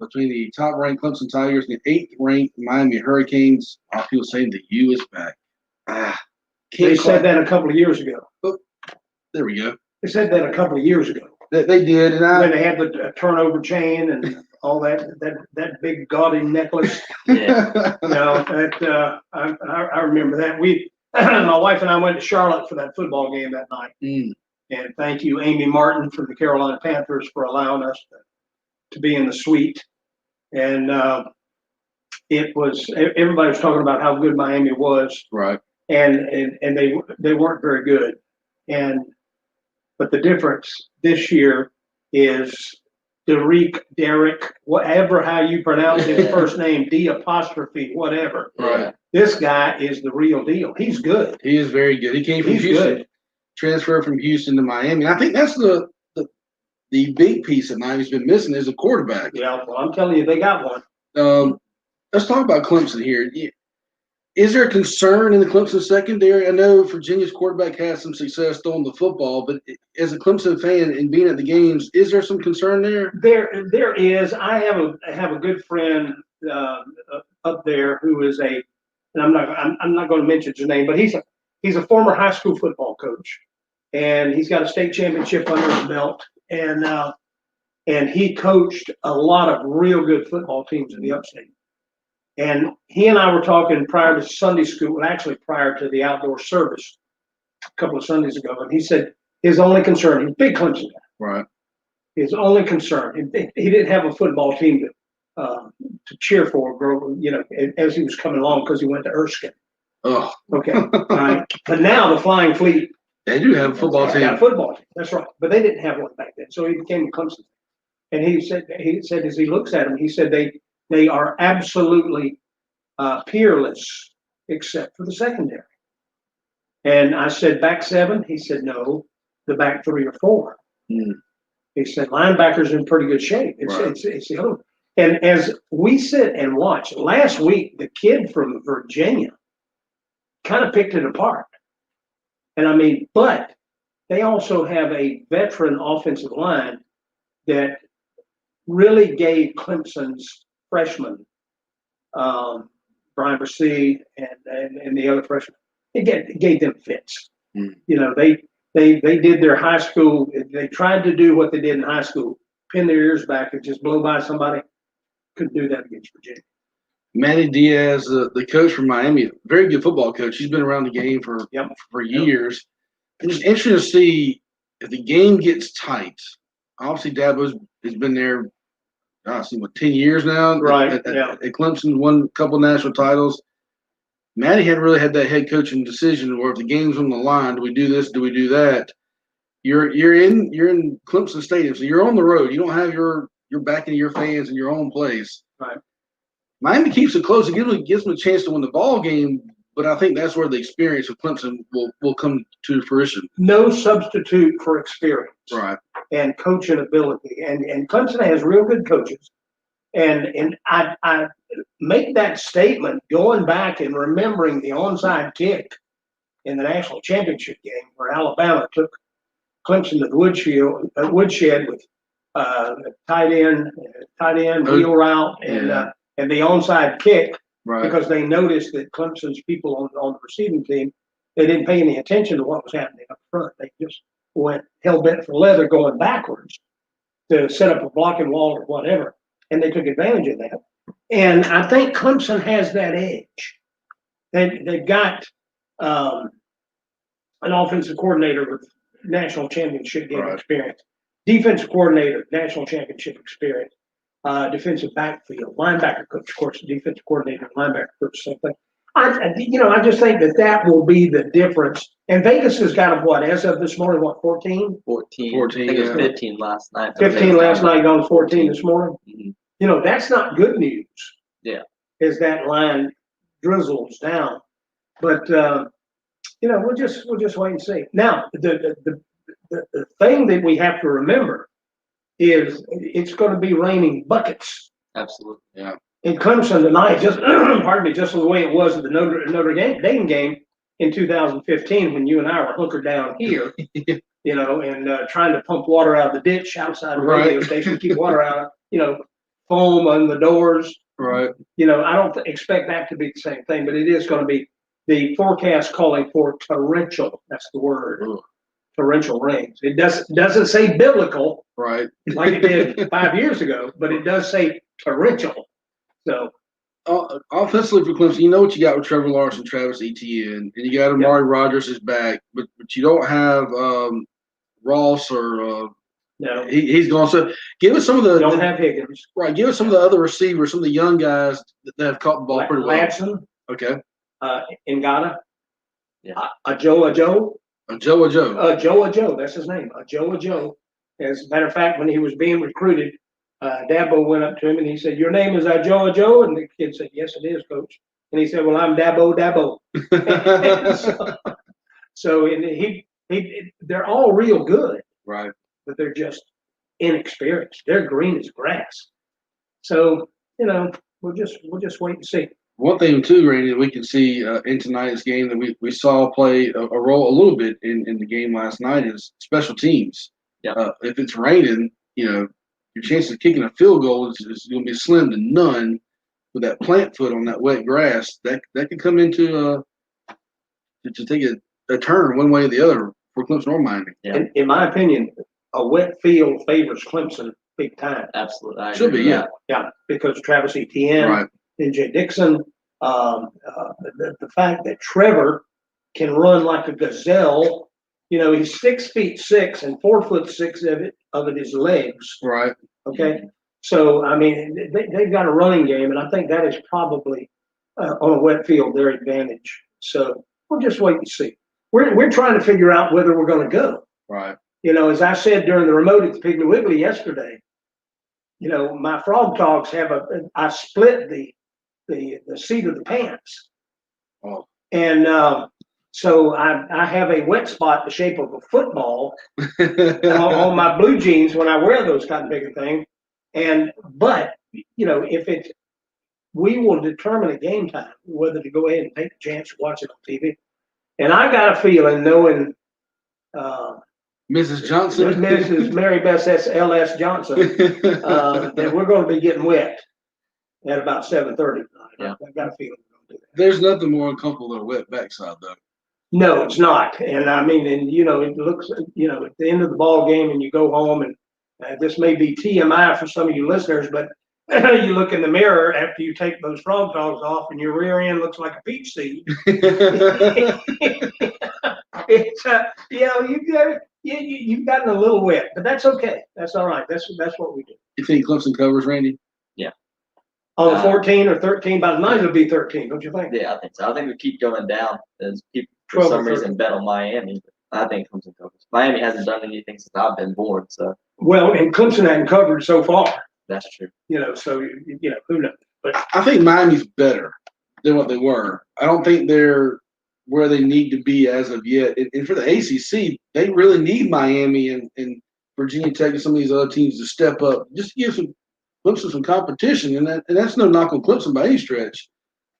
Speaker 1: between the top ranked Clemson Tigers and the 8th ranked Miami Hurricanes. A lot of people saying the U is back.
Speaker 7: They said that a couple of years ago.
Speaker 1: Oh, there we go.
Speaker 7: They said that a couple of years ago.
Speaker 1: They did, and
Speaker 7: When they had the turnover chain and all that big gaudy necklace.
Speaker 2: Yeah.
Speaker 7: You know, I remember that. My wife and I went to Charlotte for that football game that night. And thank you, Amy Martin from the Carolina Panthers, for allowing us to be in the suite. And it was, everybody was talking about how good Miami was.
Speaker 1: Right.
Speaker 7: And they weren't very good. But the difference this year is Derek, whatever how you pronounce his first name, D apostrophe, whatever.
Speaker 1: Right.
Speaker 7: This guy is the real deal. He's good.
Speaker 1: He is very good. He came from
Speaker 7: He's
Speaker 1: Houston,
Speaker 7: good.
Speaker 1: transferred from Houston to Miami. I think that's the big piece that Miami's been missing is a quarterback.
Speaker 7: Yeah, well, I'm telling you, they got one.
Speaker 1: Let's talk about Clemson here. Is there a concern in the Clemson secondary? I know Virginia's quarterback has some success throwing the football, but as a Clemson fan and being at the games, is there some concern there?
Speaker 7: There is. I have a good friend up there who is and I'm not going to mention his name, but he's a former high school football coach, and he's got a state championship under his belt, and he coached a lot of real good football teams in the upstate. And he and I were talking prior to Sunday school, well, actually prior to the outdoor service a couple of Sundays ago, and he said his only concern, he's a big Clemson guy.
Speaker 1: Right.
Speaker 7: His only concern, he didn't have a football team to cheer for, as he was coming along because he went to Erskine.
Speaker 1: Oh.
Speaker 7: Okay. All right. But now the Flying Fleet.
Speaker 1: They do have a football team.
Speaker 7: Yeah, football team. That's right. But they didn't have one back then, so he became a Clemson. And he said as he looks at them, he said they are absolutely peerless except for the secondary. And I said, back seven? He said, no, the back 3 or 4. He said, linebackers in pretty good shape. It's the other. And as we sit and watch, last week, the kid from Virginia kind of picked it apart. And I mean, but they also have a veteran offensive line that really gave Clemson's freshmen, Brian Brissy and the other freshmen, it gave them fits. You know, they did their high school. They tried to do what they did in high school, pin their ears back and just blow by somebody. Couldn't do that against Virginia.
Speaker 1: Manny Diaz, the coach from Miami, very good football coach. He's been around the game for years. And it's interesting to see if the game gets tight. Obviously, Dabo's has been there, 10 years now.
Speaker 7: Right.
Speaker 1: At Clemson, won a couple national titles. Manny hadn't really had that head coaching decision where if the game's on the line, do we do this? Do we do that? You're in Clemson Stadium, so you're on the road. You don't have your backing your fans in your own place.
Speaker 7: Right.
Speaker 1: Miami keeps it close. It gives them a chance to win the ball game, but I think that's where the experience of Clemson will come to fruition.
Speaker 7: No substitute for experience.
Speaker 1: Right.
Speaker 7: And coaching ability. And Clemson has real good coaches. And I make that statement going back and remembering the onside kick in the national championship game where Alabama took Clemson to the woodshed with tight end wheel route and the onside kick,
Speaker 1: right,
Speaker 7: because they noticed that Clemson's people on the receiving team, they didn't pay any attention to what was happening up front. They just went hell-bent for leather going backwards to set up a blocking wall or whatever, and they took advantage of that. And I think Clemson has that edge. They've got an offensive coordinator with national championship game experience, defensive coordinator, national championship experience. defensive backfield, linebacker coach, of course, defensive coordinator, linebacker coach, same thing. I just think that will be the difference. And Vegas has got them, what, as of this morning, what, 14?
Speaker 2: 14.
Speaker 1: 14,
Speaker 2: I think it was
Speaker 1: yeah.
Speaker 2: 15 last night.
Speaker 7: 15 last night, gone to 14 this morning.
Speaker 2: Mhm.
Speaker 7: That's not good news.
Speaker 2: Yeah.
Speaker 7: As that line drizzles down. But, we'll just wait and see. Now, the thing that we have to remember is it's going to be raining buckets.
Speaker 2: Absolutely.
Speaker 1: Yeah.
Speaker 7: In Clemson tonight, just pardon me, just the way it was at the Notre Dame game in 2015 when you and I were hunkered down here, and trying to pump water out of the ditch outside the radio station, keep water out, foam on the doors.
Speaker 1: Right.
Speaker 7: I don't expect that to be the same thing, but it is going to be the forecast calling for torrential. That's the word.
Speaker 1: Ugh.
Speaker 7: Torrential rains. It doesn't say biblical,
Speaker 1: Right.
Speaker 7: like it did 5 years ago, but it does say torrential. So
Speaker 1: offensively for Clemson, you know what you got with Trevor Lawrence and Travis Etienne, and you got Amari Rodgers is back, but you don't have Ross or
Speaker 7: no,
Speaker 1: he's gone. So give us some of the
Speaker 7: don't have Higgins.
Speaker 1: Right. Give us some of the other receivers, some of the young guys that have caught the ball pretty well.
Speaker 7: Ladson,
Speaker 1: Okay.
Speaker 7: Ngata,
Speaker 2: Yeah.
Speaker 7: Joe,
Speaker 1: Joe.
Speaker 7: Joe, that's his name. Joe. As a matter of fact, when he was being recruited, Dabo went up to him and he said, "Your name is Joe?" And the kid said, "Yes, it is, coach." And he said, "Well, I'm Dabo." so they're all real good,
Speaker 1: Right.
Speaker 7: but they're just inexperienced. They're green as grass. So we'll just wait and see.
Speaker 1: One thing too, Randy, that we can see in tonight's game that we saw play a role a little bit in the game last night is special teams.
Speaker 2: Yeah.
Speaker 1: If it's raining, your chance of kicking a field goal is going to be slim to none. With that plant foot on that wet grass, that could come into to take a turn one way or the other for Clemson or Miami.
Speaker 2: Yeah.
Speaker 7: In my opinion, a wet field favors Clemson big time.
Speaker 2: Absolutely. I
Speaker 1: Should
Speaker 2: agree
Speaker 1: be,
Speaker 2: with
Speaker 1: yeah.
Speaker 2: that.
Speaker 7: Yeah, because Travis Etienne,
Speaker 1: Right.
Speaker 7: N.J. Dixon, the fact that Trevor can run like a gazelle, he's 6'6" and 4'6" of it is legs.
Speaker 1: Right.
Speaker 7: Okay, so I mean they've got a running game, and I think that is probably on a wet field their advantage. So we'll just wait and see. We're trying to figure out whether we're going to go.
Speaker 1: Right.
Speaker 7: As I said during the remote at the Piggly Wiggly yesterday, my frog dogs I split the seat of the pants.
Speaker 1: Oh.
Speaker 7: And so I have a wet spot the shape of a football on my blue jeans when I wear those kind of big things. But if we will determine at game time whether to go ahead and take a chance to watch it on TV. And I got a feeling, knowing
Speaker 1: Mrs. Johnson,
Speaker 7: Mrs. Mary Beth L.S. Johnson, that we're going to be getting wet at about 7:30 tonight.
Speaker 2: Yeah.
Speaker 7: I got a feeling we're going to do that.
Speaker 1: There's nothing more uncomfortable than a wet backside, though.
Speaker 7: No, it's not. And I mean, it looks, at the end of the ball game and you go home and this may be TMI for some of you listeners, but you look in the mirror after you take those frog dogs off and your rear end looks like a peach seed. It's, you've gotten a little wet, but that's okay. That's all right. That's what we do.
Speaker 1: You think Clemson covers, Randy?
Speaker 7: On 14 or 13, by the night it'll be 13, don't you think?
Speaker 2: Yeah, I think so. I think we keep going down as people for
Speaker 7: 12 or
Speaker 2: some reason bet on Miami. But I think Clemson covers. Miami hasn't done anything since I've been born, so
Speaker 7: Well, and Clemson hadn't covered so far,
Speaker 2: that's true.
Speaker 7: so who knows? But
Speaker 1: I think Miami's better than what they were. I don't think they're where they need to be as of yet. And for the ACC, they really need Miami and Virginia Tech and some of these other teams to step up, just to give Clemson some competition. And that's no knock on Clemson by any stretch.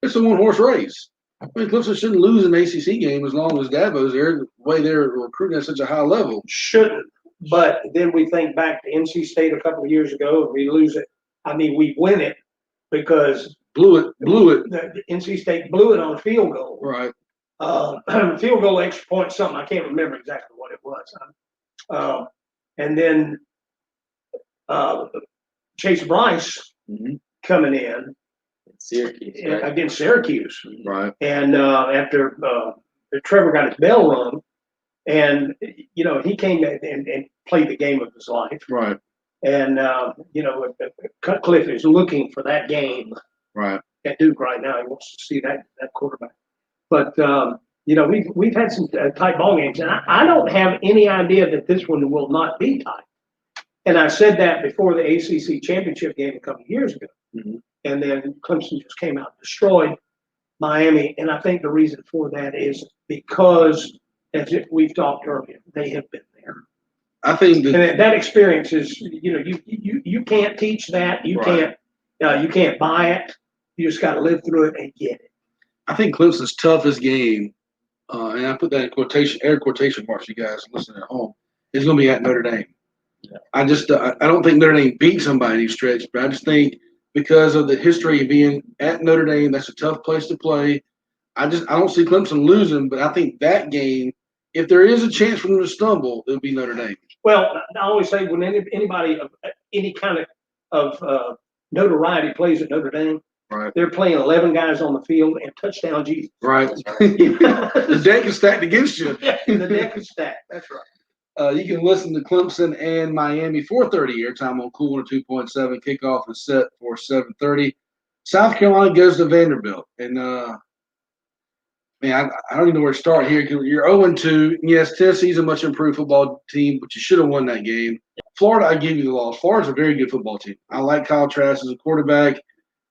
Speaker 1: It's a one-horse race. I mean, Clemson shouldn't lose an ACC game as long as Dabo's there, the way they're recruiting at such a high level.
Speaker 7: shouldn't. But then we think back to NC State a couple of years ago, and we lose it. I mean, we win it because
Speaker 1: Blew it.
Speaker 7: the NC State blew it on a field goal.
Speaker 1: Right.
Speaker 7: Field goal, extra point, something. I can't remember exactly what it was. And then Chase Bryce coming in
Speaker 2: Syracuse, right?
Speaker 7: against Syracuse.
Speaker 1: Right.
Speaker 7: And after Trevor got his bell rung, and he came and played the game of his life.
Speaker 1: Right.
Speaker 7: And, Cliff is looking for that game
Speaker 1: Right.
Speaker 7: at Duke right now. He wants to see that quarterback. But, we've had some tight ball games, and I don't have any idea that this one will not be tight. And I said that before the ACC championship game a couple of years ago.
Speaker 1: Mhm.
Speaker 7: And then Clemson just came out and destroyed Miami. And I think the reason for that is because, as we've talked earlier, they have been there.
Speaker 1: I think
Speaker 7: And that experience is, you can't teach that. You
Speaker 1: Right.
Speaker 7: can't buy it. You just got to live through it and get it.
Speaker 1: I think Clemson's toughest game, and I put that in air quotation marks, you guys listening at home, is going to be at Notre Dame.
Speaker 2: Yeah.
Speaker 1: I don't think Notre Dame beat somebody any stretch, but I just think because of the history of being at Notre Dame, that's a tough place to play. I don't see Clemson losing, but I think that game, if there is a chance for them to stumble, it'll be Notre Dame.
Speaker 7: Well, I always say when anybody of any kind of notoriety plays at Notre Dame,
Speaker 1: Right.
Speaker 7: they're playing 11 guys on the field and touchdown Jesus.
Speaker 1: Right.
Speaker 7: The
Speaker 1: The deck is stacked against you.
Speaker 7: deck is stacked. That's right.
Speaker 1: You can listen to Clemson and Miami 4:30 airtime on Cool 102.7. Kickoff is set for 7:30. South Carolina goes to Vanderbilt, and man, I don't even know where to start here. You're 0-2. Yes, Tennessee's a much improved football team, but you should have won that game. Florida, I give you the loss. Florida's a very good football team. I like Kyle Trask as a quarterback.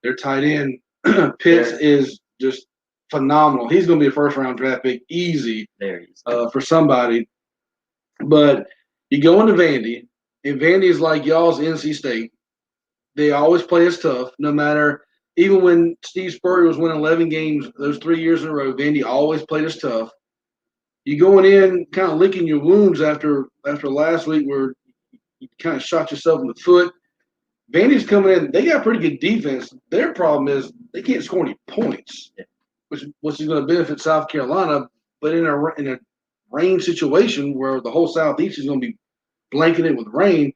Speaker 1: Their tight end Pitts is just phenomenal. He's going to be a first-round draft pick, easy for somebody. But you go into Vandy, and Vandy is like y'all's NC State. They always play us tough, no matter – even when Steve Spurrier was winning 11 games those 3 years in a row, Vandy always played us tough. You going in kind of licking your wounds after last week where you kind of shot yourself in the foot. Vandy's coming in. They got pretty good defense. Their problem is they can't score any points, which is going to benefit South Carolina. But in a rain situation where the whole Southeast is going to be blanketed with rain,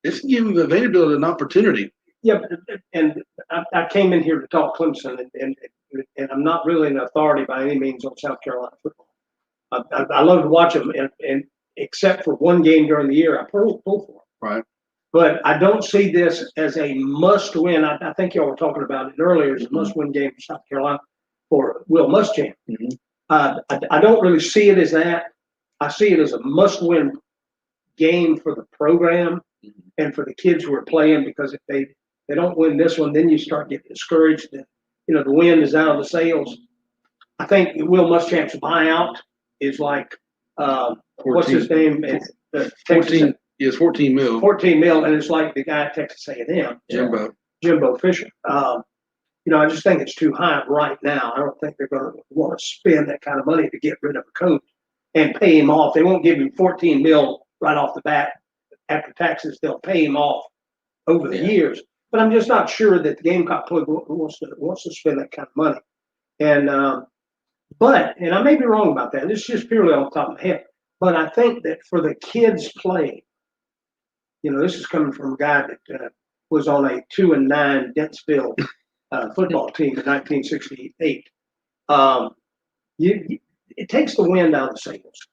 Speaker 1: it's giving the Vanderbilt an opportunity.
Speaker 7: Yeah, and I came in here to talk Clemson, and I'm not really an authority by any means on South Carolina football. I love to watch them, and except for one game during the year, I pull for them.
Speaker 1: Right.
Speaker 7: But I don't see this as a must-win. I think y'all were talking about it earlier as a must-win game for South Carolina for Will Muschamp.
Speaker 1: Mm-hmm.
Speaker 7: I don't really see it as that. I see it as a must-win game for the program and for the kids who are playing, because if they don't win this one, then you start getting discouraged. And, the wind is out of the sails. I think Will Muschamp's buyout is like, what's his name? It's the
Speaker 1: 14. Yes, 14 mil.
Speaker 7: 14 mil, and it's like the guy at Texas A&M, Jimbo Fisher. I just think it's too high right now. I don't think they're going to want to spend that kind of money to get rid of a coach and pay him off. They won't give him 14 mil right off the bat after taxes. They'll pay him off over the years. But I'm just not sure that the Gamecock Club wants to spend that kind of money. And I may be wrong about that. This is just purely off the top of my head. But I think that for the kids playing, this is coming from a guy that was on a 2-9 Dentsville football team in 1968. It takes the wind out of the sails,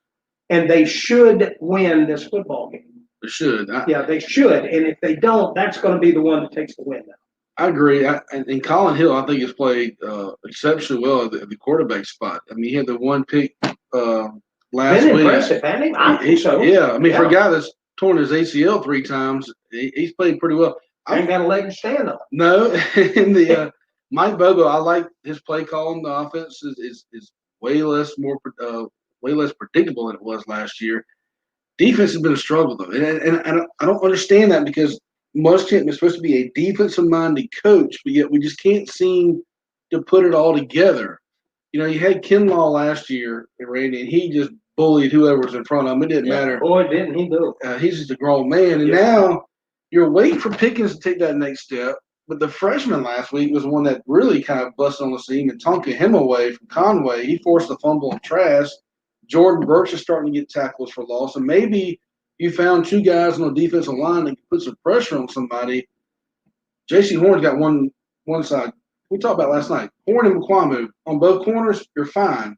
Speaker 7: and they should win this football game.
Speaker 1: They should.
Speaker 7: They should. And if they don't, that's going to be the one that takes the wind out.
Speaker 1: I agree. And Colin Hill, I think, has played exceptionally well at the quarterback spot. I mean, he had the one pick last week.
Speaker 7: Impressive, hasn't he? I think so.
Speaker 1: Yeah. I mean, for a guy that's torn his ACL 3 times, he's played pretty well.
Speaker 7: Ain't got a leg to stand on.
Speaker 1: No. And the Mike Bobo, I like his play call on the offense is way less predictable than it was last year. Defense has been a struggle, though. And I don't understand that, because Muschamp is supposed to be a defensive-minded coach, but yet we just can't seem to put it all together. You had Kinlaw last year, Randy, and he just bullied whoever was in front of him. It didn't matter.
Speaker 7: Boy, didn't he do it.
Speaker 1: He's just a grown man. And now you're waiting for Pickens to take that next step. But the freshman last week was one that really kind of busted on the scene, and Tonka Hemaway from Conway, he forced a fumble and Trask. Jordan Burch is starting to get tackles for loss, and maybe you found 2 guys on the defensive line that can put some pressure on somebody. J.C. Horn's got one side. We talked about last night. Horn and McQuamu on both corners, you're fine.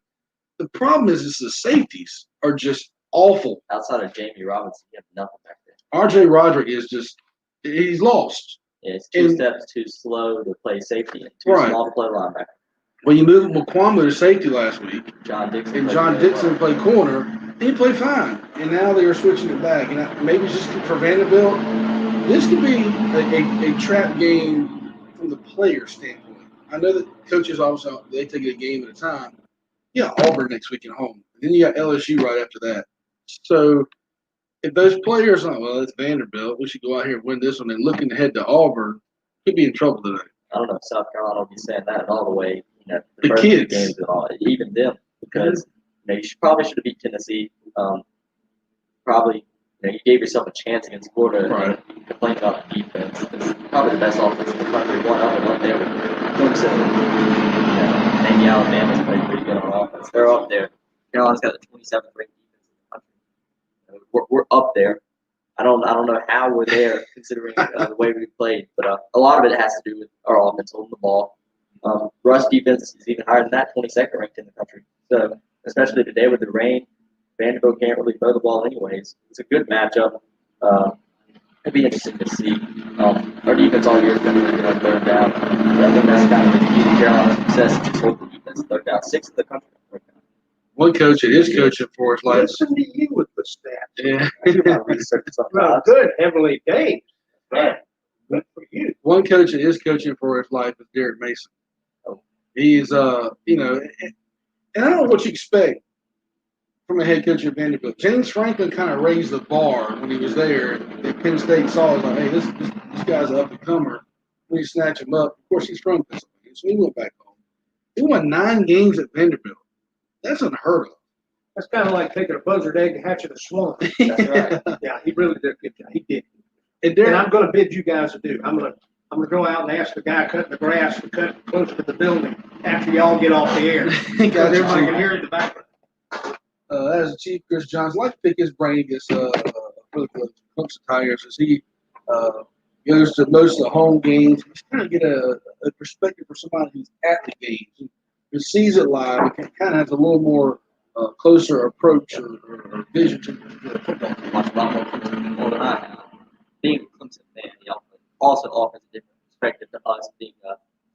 Speaker 1: The problem is the safeties are just awful.
Speaker 2: Outside of Jamie Robinson, you have nothing back there.
Speaker 1: R.J. Roderick is just he's lost.
Speaker 2: It's two
Speaker 1: And-
Speaker 2: steps too slow to play safety and too
Speaker 1: Right.
Speaker 2: small to play linebacker.
Speaker 1: Well, you moved McQuambo to safety last week,
Speaker 2: John Dixon.
Speaker 1: and
Speaker 2: played
Speaker 1: John
Speaker 2: really
Speaker 1: Dixon
Speaker 2: well.
Speaker 1: played corner. He played fine, and now they are switching it back. And maybe it's just for Vanderbilt, this could be a trap game from the player standpoint. I know that coaches obviously they take it a game at a time. Yeah, Auburn next week at home. Then you got LSU right after that. So if those players are, well, it's Vanderbilt, we should go out here and win this one, and looking ahead to Auburn, could be in trouble today.
Speaker 2: I don't know if South Carolina will be saying that all the way.
Speaker 1: The
Speaker 2: first two
Speaker 1: kids.
Speaker 2: games at all, even them, because you probably should have beat Tennessee. Probably, you gave yourself a chance against Florida.
Speaker 1: Right.
Speaker 2: And you complain about the defense. It's probably the best offense in the country. One of them up there with Clemson. Maybe Alabama's played pretty good on offense. They're up there. Carolina's got the 27th ranked defense in the country. We're up there. I don't know how we're there considering the way we played, but a lot of it has to do with our offense holding the ball. Rush defense is even higher than that, 22nd ranked in the country. So especially today with the rain, Vanderbilt can't really throw the ball anyways. It's a good matchup. It'll be interesting to see. Our defense all year has been really good third down. I think that's kind of the key to Carolina's success. Just hold the defense third down. 6th in the country.
Speaker 1: One coach that is coaching for us, like
Speaker 7: Listen to you with the stats.
Speaker 1: yeah.
Speaker 2: I do my research sometimes.
Speaker 7: Well, good, Heavenly Days. Man, good for you.
Speaker 1: One coach that is coaching for his life is Derek Mason. He's and I don't know what you expect from a head coach at Vanderbilt. James Franklin kind of raised the bar when he was there. And Penn State saw it like, hey, this guy's an up and comer. We snatch him up. Of course, he's from Pennsylvania, so he went back home. He won 9 games at Vanderbilt. That's unheard of.
Speaker 7: That's kind of like taking a buzzard egg and hatching a swan.
Speaker 2: That's right.
Speaker 7: Yeah, he really did a good job. He did.
Speaker 1: And
Speaker 7: And
Speaker 1: Derek,
Speaker 7: I'm going to bid you guys adieu. I'm going to go out and ask the guy cutting the grass to cut closer to the building after y'all get off the air. Because everybody can hear it in the background.
Speaker 1: as the chief, Chris Johnson, I'd like to pick his brain against for the Clemson Tigers as he goes to most of the home games. He's trying to get a perspective for somebody who's at the games who sees it live and kind of has a little more closer approach or vision to the football.
Speaker 2: Watch a lot more Clemson more than I have. Being a Clemson fan, he also offers a different perspective to us being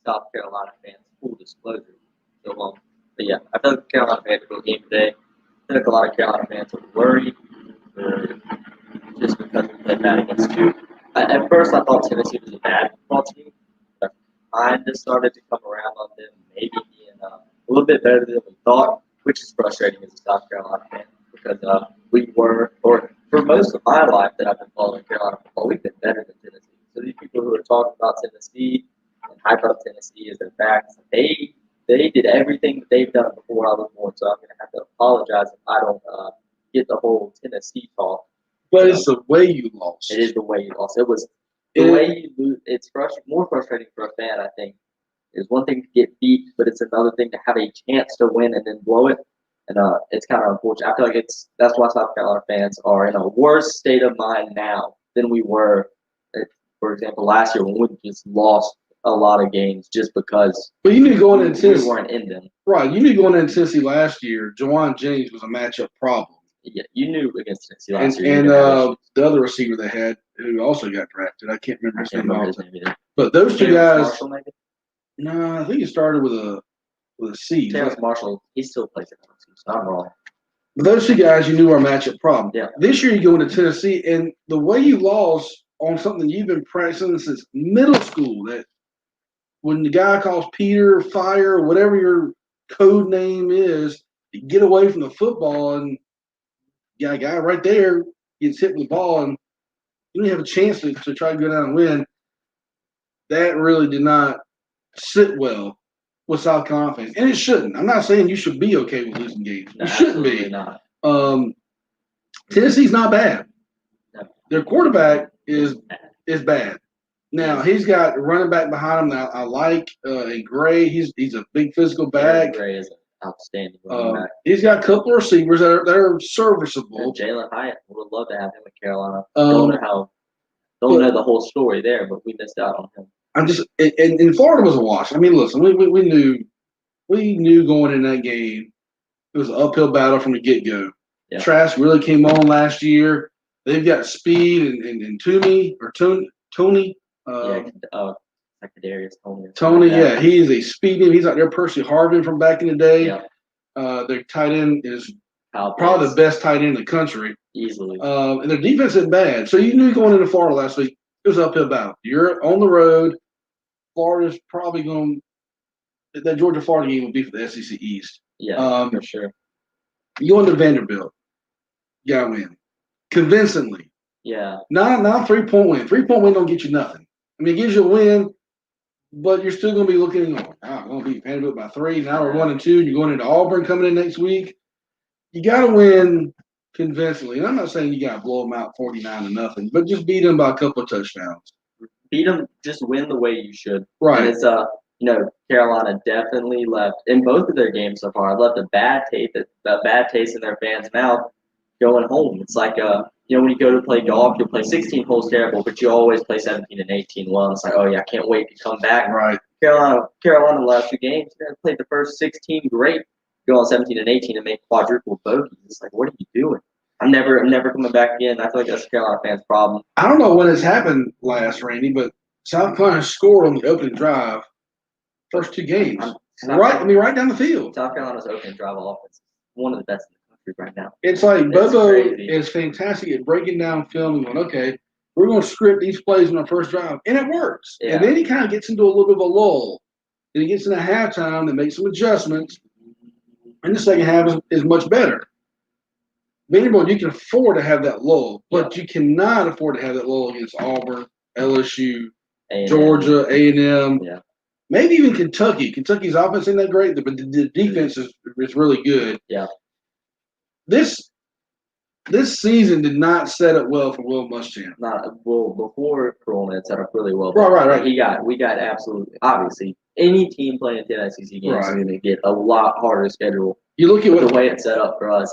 Speaker 2: South Carolina fans. Full disclosure. So, but yeah, I feel like the Carolina fans will game today. I feel like a lot of Carolina fans are worried just because we played bad against Duke. At first, I thought Tennessee was a bad football team. But I kind of started to come around on them maybe being a little bit better than we thought, which is frustrating as a South Carolina fan because we were, or for most of my life that I've been following Carolina football, we've been better than Tennessee. So these people who are talking about Tennessee and hype up Tennessee as their facts, they did everything that they've done before I was born. So I'm going to have to apologize if I don't get the whole Tennessee talk.
Speaker 1: But it's the way you lost.
Speaker 2: It is the way you lost. It was the way you lose. It's more frustrating for a fan, I think. It's one thing to get beat, but it's another thing to have a chance to win and then blow it. And it's kind of unfortunate. I feel like that's why South Carolina fans are in a worse state of mind now than we were, for example, last year when we just lost a lot of games just because
Speaker 1: But you knew going into
Speaker 2: we
Speaker 1: Tennessee,
Speaker 2: weren't in them.
Speaker 1: right? You knew going into Tennessee last year, Jawan Jennings was a matchup problem.
Speaker 2: Yeah, you knew against Tennessee
Speaker 1: And,
Speaker 2: last year.
Speaker 1: and
Speaker 2: you're gonna have issues.
Speaker 1: the other receiver they had, who also got drafted, I can't remember
Speaker 2: I
Speaker 1: his
Speaker 2: can't
Speaker 1: name.
Speaker 2: remember
Speaker 1: off
Speaker 2: his
Speaker 1: the-
Speaker 2: name either.
Speaker 1: But those two
Speaker 2: Terrence
Speaker 1: guys,
Speaker 2: Marshall, maybe?
Speaker 1: no, I think it started with a C.
Speaker 2: Terrence Marshall, he still plays at Clemson, so I'm wrong.
Speaker 1: But those two guys, you knew were a matchup problem.
Speaker 2: Yeah.
Speaker 1: This year, you go into Tennessee, and the way you lost on something you've been practicing since middle school, that when the guy calls Peter, fire, whatever your code name is, you get away from the football, and you got a guy right there gets hit with the ball, and you don't have a chance to try to go down and win. That really did not sit well with South Carolina fans, and it shouldn't. I'm not saying you should be okay with losing games.
Speaker 2: No,
Speaker 1: You shouldn't
Speaker 2: absolutely
Speaker 1: be.
Speaker 2: not.
Speaker 1: Tennessee's not bad.
Speaker 2: No.
Speaker 1: Their quarterback is bad. Now he's got a running back behind him that I like. In Gray, he's a big physical back.
Speaker 2: Gray is an outstanding running back.
Speaker 1: He's got a couple of receivers that are serviceable.
Speaker 2: And Jalen Hyatt, would love to have him in Carolina.
Speaker 1: Um,
Speaker 2: Don't know the whole story there, but we missed out on him.
Speaker 1: I'm just and Florida was a wash. I mean, listen, we knew going in that game it was an uphill battle from the get go.
Speaker 2: Yeah.
Speaker 1: Trask really came on last year. They've got speed and Tooney or Tony.
Speaker 2: Like Darius Tony.
Speaker 1: Tony,
Speaker 2: Like
Speaker 1: yeah, he is a speedy. He's like their Percy Harvin from back in the day.
Speaker 2: Yeah.
Speaker 1: Their tight end is
Speaker 2: Kyle
Speaker 1: probably
Speaker 2: Pitts,
Speaker 1: the best tight end in the country.
Speaker 2: easily.
Speaker 1: And their defense isn't bad. So you knew going into Florida last week, it was uphill battle. You're on the road. Florida's probably going – that Georgia-Florida game will be for the SEC East.
Speaker 2: Yeah, for sure.
Speaker 1: You go into Vanderbilt. You got to win. Convincingly.
Speaker 2: Yeah.
Speaker 1: Not a 3-point win. 3-point win don't get you nothing. I mean, it gives you a win, but you're still going to be looking and going, I'm going to beat Vanderbilt by 3. Now we're 1-2. You're going into Auburn coming in next week. You got to win convincingly. And I'm not saying you got to blow them out 49-0, but just beat them by a couple of touchdowns.
Speaker 2: Beat them, just win the way you should.
Speaker 1: Right.
Speaker 2: And it's Carolina definitely left in both of their games so far. Left a bad taste in their fans' mouth going home. It's like when you go to play golf, you'll play 16 holes terrible, but you always play 17 and 18 well. It's like, oh yeah, I can't wait to come back.
Speaker 1: Right.
Speaker 2: Carolina the last 2 games, they played the first 16 great, go on 17 and 18 and make quadruple bogeys. It's like, what are you doing? I'm never coming back again. I feel like that's a Carolina fans' problem.
Speaker 1: I don't know when it's happened last, Randy, but South Carolina scored on the opening drive first 2 games. Right down the field.
Speaker 2: South Carolina's opening drive offense is one of the best in the country right now.
Speaker 1: It's like
Speaker 2: It's
Speaker 1: Bobo
Speaker 2: crazy.
Speaker 1: is fantastic at breaking down film and going, okay, we're going to script these plays on our first drive. And it works.
Speaker 2: Yeah.
Speaker 1: And then he kind of gets into a little bit of a lull. Then he gets into halftime and makes some adjustments. And the second half is much better. Vanderbilt, you can afford to have that lull, but you cannot afford to have that lull against Auburn, LSU,
Speaker 2: A&M.
Speaker 1: Georgia, A&M,
Speaker 2: Yeah.
Speaker 1: maybe even Kentucky. Kentucky's offense isn't that great, but the defense is really good.
Speaker 2: Yeah.
Speaker 1: This season did not set up well for Will Muschamp.
Speaker 2: Before Corona, it set up really well.
Speaker 1: Right.
Speaker 2: We got absolutely, obviously, any team playing 10 SEC games is going to get a lot harder schedule.
Speaker 1: You look at
Speaker 2: The way it's set up for us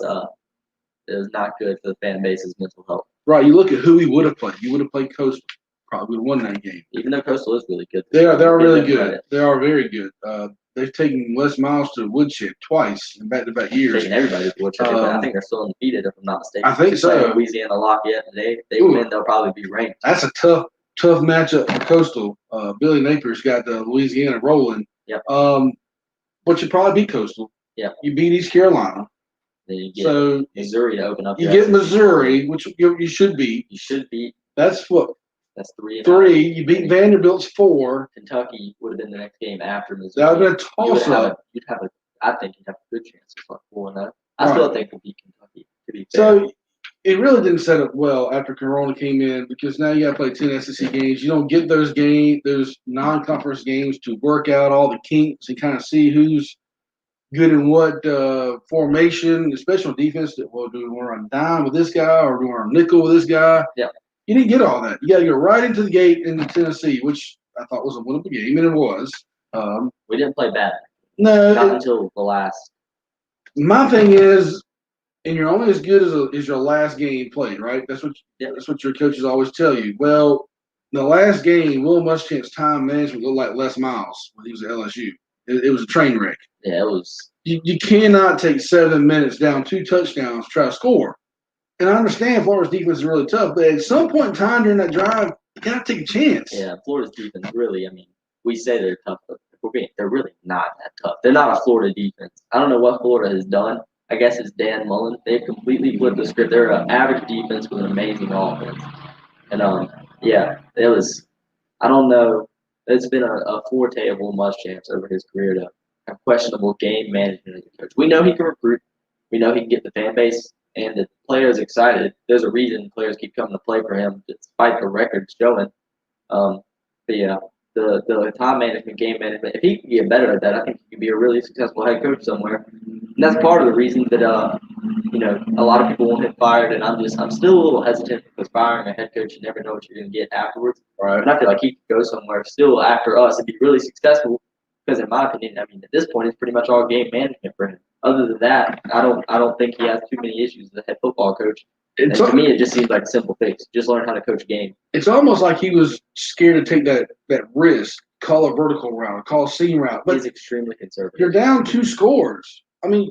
Speaker 2: is not good for the fan base's mental health.
Speaker 1: Right. You look at who he would have played. You would have played Coastal. Probably would have won that game.
Speaker 2: Even though Coastal is really good.
Speaker 1: They are really good.
Speaker 2: Credit.
Speaker 1: They are very good. They've taken Les Miles to Woodshed twice in back-to-back years.
Speaker 2: Taking everybody to Woodshed, but I think they're still undefeated if I'm not mistaken.
Speaker 1: I think so.
Speaker 2: Playing Louisiana Lafayette today. They win, they'll probably be ranked.
Speaker 1: That's a tough matchup for Coastal. Billy Napier's got Louisiana rolling.
Speaker 2: Yep.
Speaker 1: But you probably beat Coastal.
Speaker 2: Yeah.
Speaker 1: You beat East Carolina.
Speaker 2: Then you get Missouri to open up.
Speaker 1: You get Missouri, which you should beat.
Speaker 2: You should beat.
Speaker 1: That's
Speaker 2: 3.
Speaker 1: 3. You beat Vanderbilt's 4.
Speaker 2: Kentucky would have been the next game after Missouri.
Speaker 1: That would have been a toss-up.
Speaker 2: I think you'd have a good chance of 4-0. I still think we'll beat Kentucky. To be fair.
Speaker 1: So it really didn't set up well after Corona came in because now you got to play 10 SEC games. You don't get those non-conference games to work out all the kinks and kind of see who's good in what formation, especially on defense. Well, do we want to run dime with this guy or do we want to nickel with this guy?
Speaker 2: Yeah.
Speaker 1: You didn't get all that. You got to go right into the gate into Tennessee, which I thought was a winnable game, and it was.
Speaker 2: We didn't play bad.
Speaker 1: No.
Speaker 2: Not until the last.
Speaker 1: My thing is, and you're only as good as your last game played, right? That's what your coaches always tell you. Well, the last game, Will Muschamp's time management looked like Les Miles when he was at LSU. It was a train wreck.
Speaker 2: Yeah, it was.
Speaker 1: You cannot take 7 minutes down 2 touchdowns to try to score. And I understand Florida's defense is really tough, but at some point in time during that drive, you got to take a chance.
Speaker 2: Yeah, Florida's defense really, we say they're tough, but they're really not that tough. They're not a Florida defense. I don't know what Florida has done. I guess it's Dan Mullen. They've completely flipped the script. They're an average defense with an amazing offense. And, it was – I don't know. It's been a forte of Will Muschamp's over his career to have questionable game management as a coach. We know he can recruit. We know he can get the fan base and the players excited. There's a reason players keep coming to play for him, despite the records showing. The time management, game management, if he can get better at that, I think he could be a really successful head coach somewhere. And that's part of the reason that a lot of people want him fired, and I'm still a little hesitant because firing a head coach, you never know what you're going to get afterwards.
Speaker 1: Right.
Speaker 2: And I feel like he could go somewhere still after us and be really successful. Because in my opinion, at this point, it's pretty much all game management for him. Other than that, I don't think he has too many issues as a head football coach. And to me, it just seems like a simple fix. Just learn how to coach a game. It's
Speaker 1: almost like he was scared to take that risk, call a vertical route, call a seam route. But
Speaker 2: he's extremely conservative.
Speaker 1: You're down 2 scores.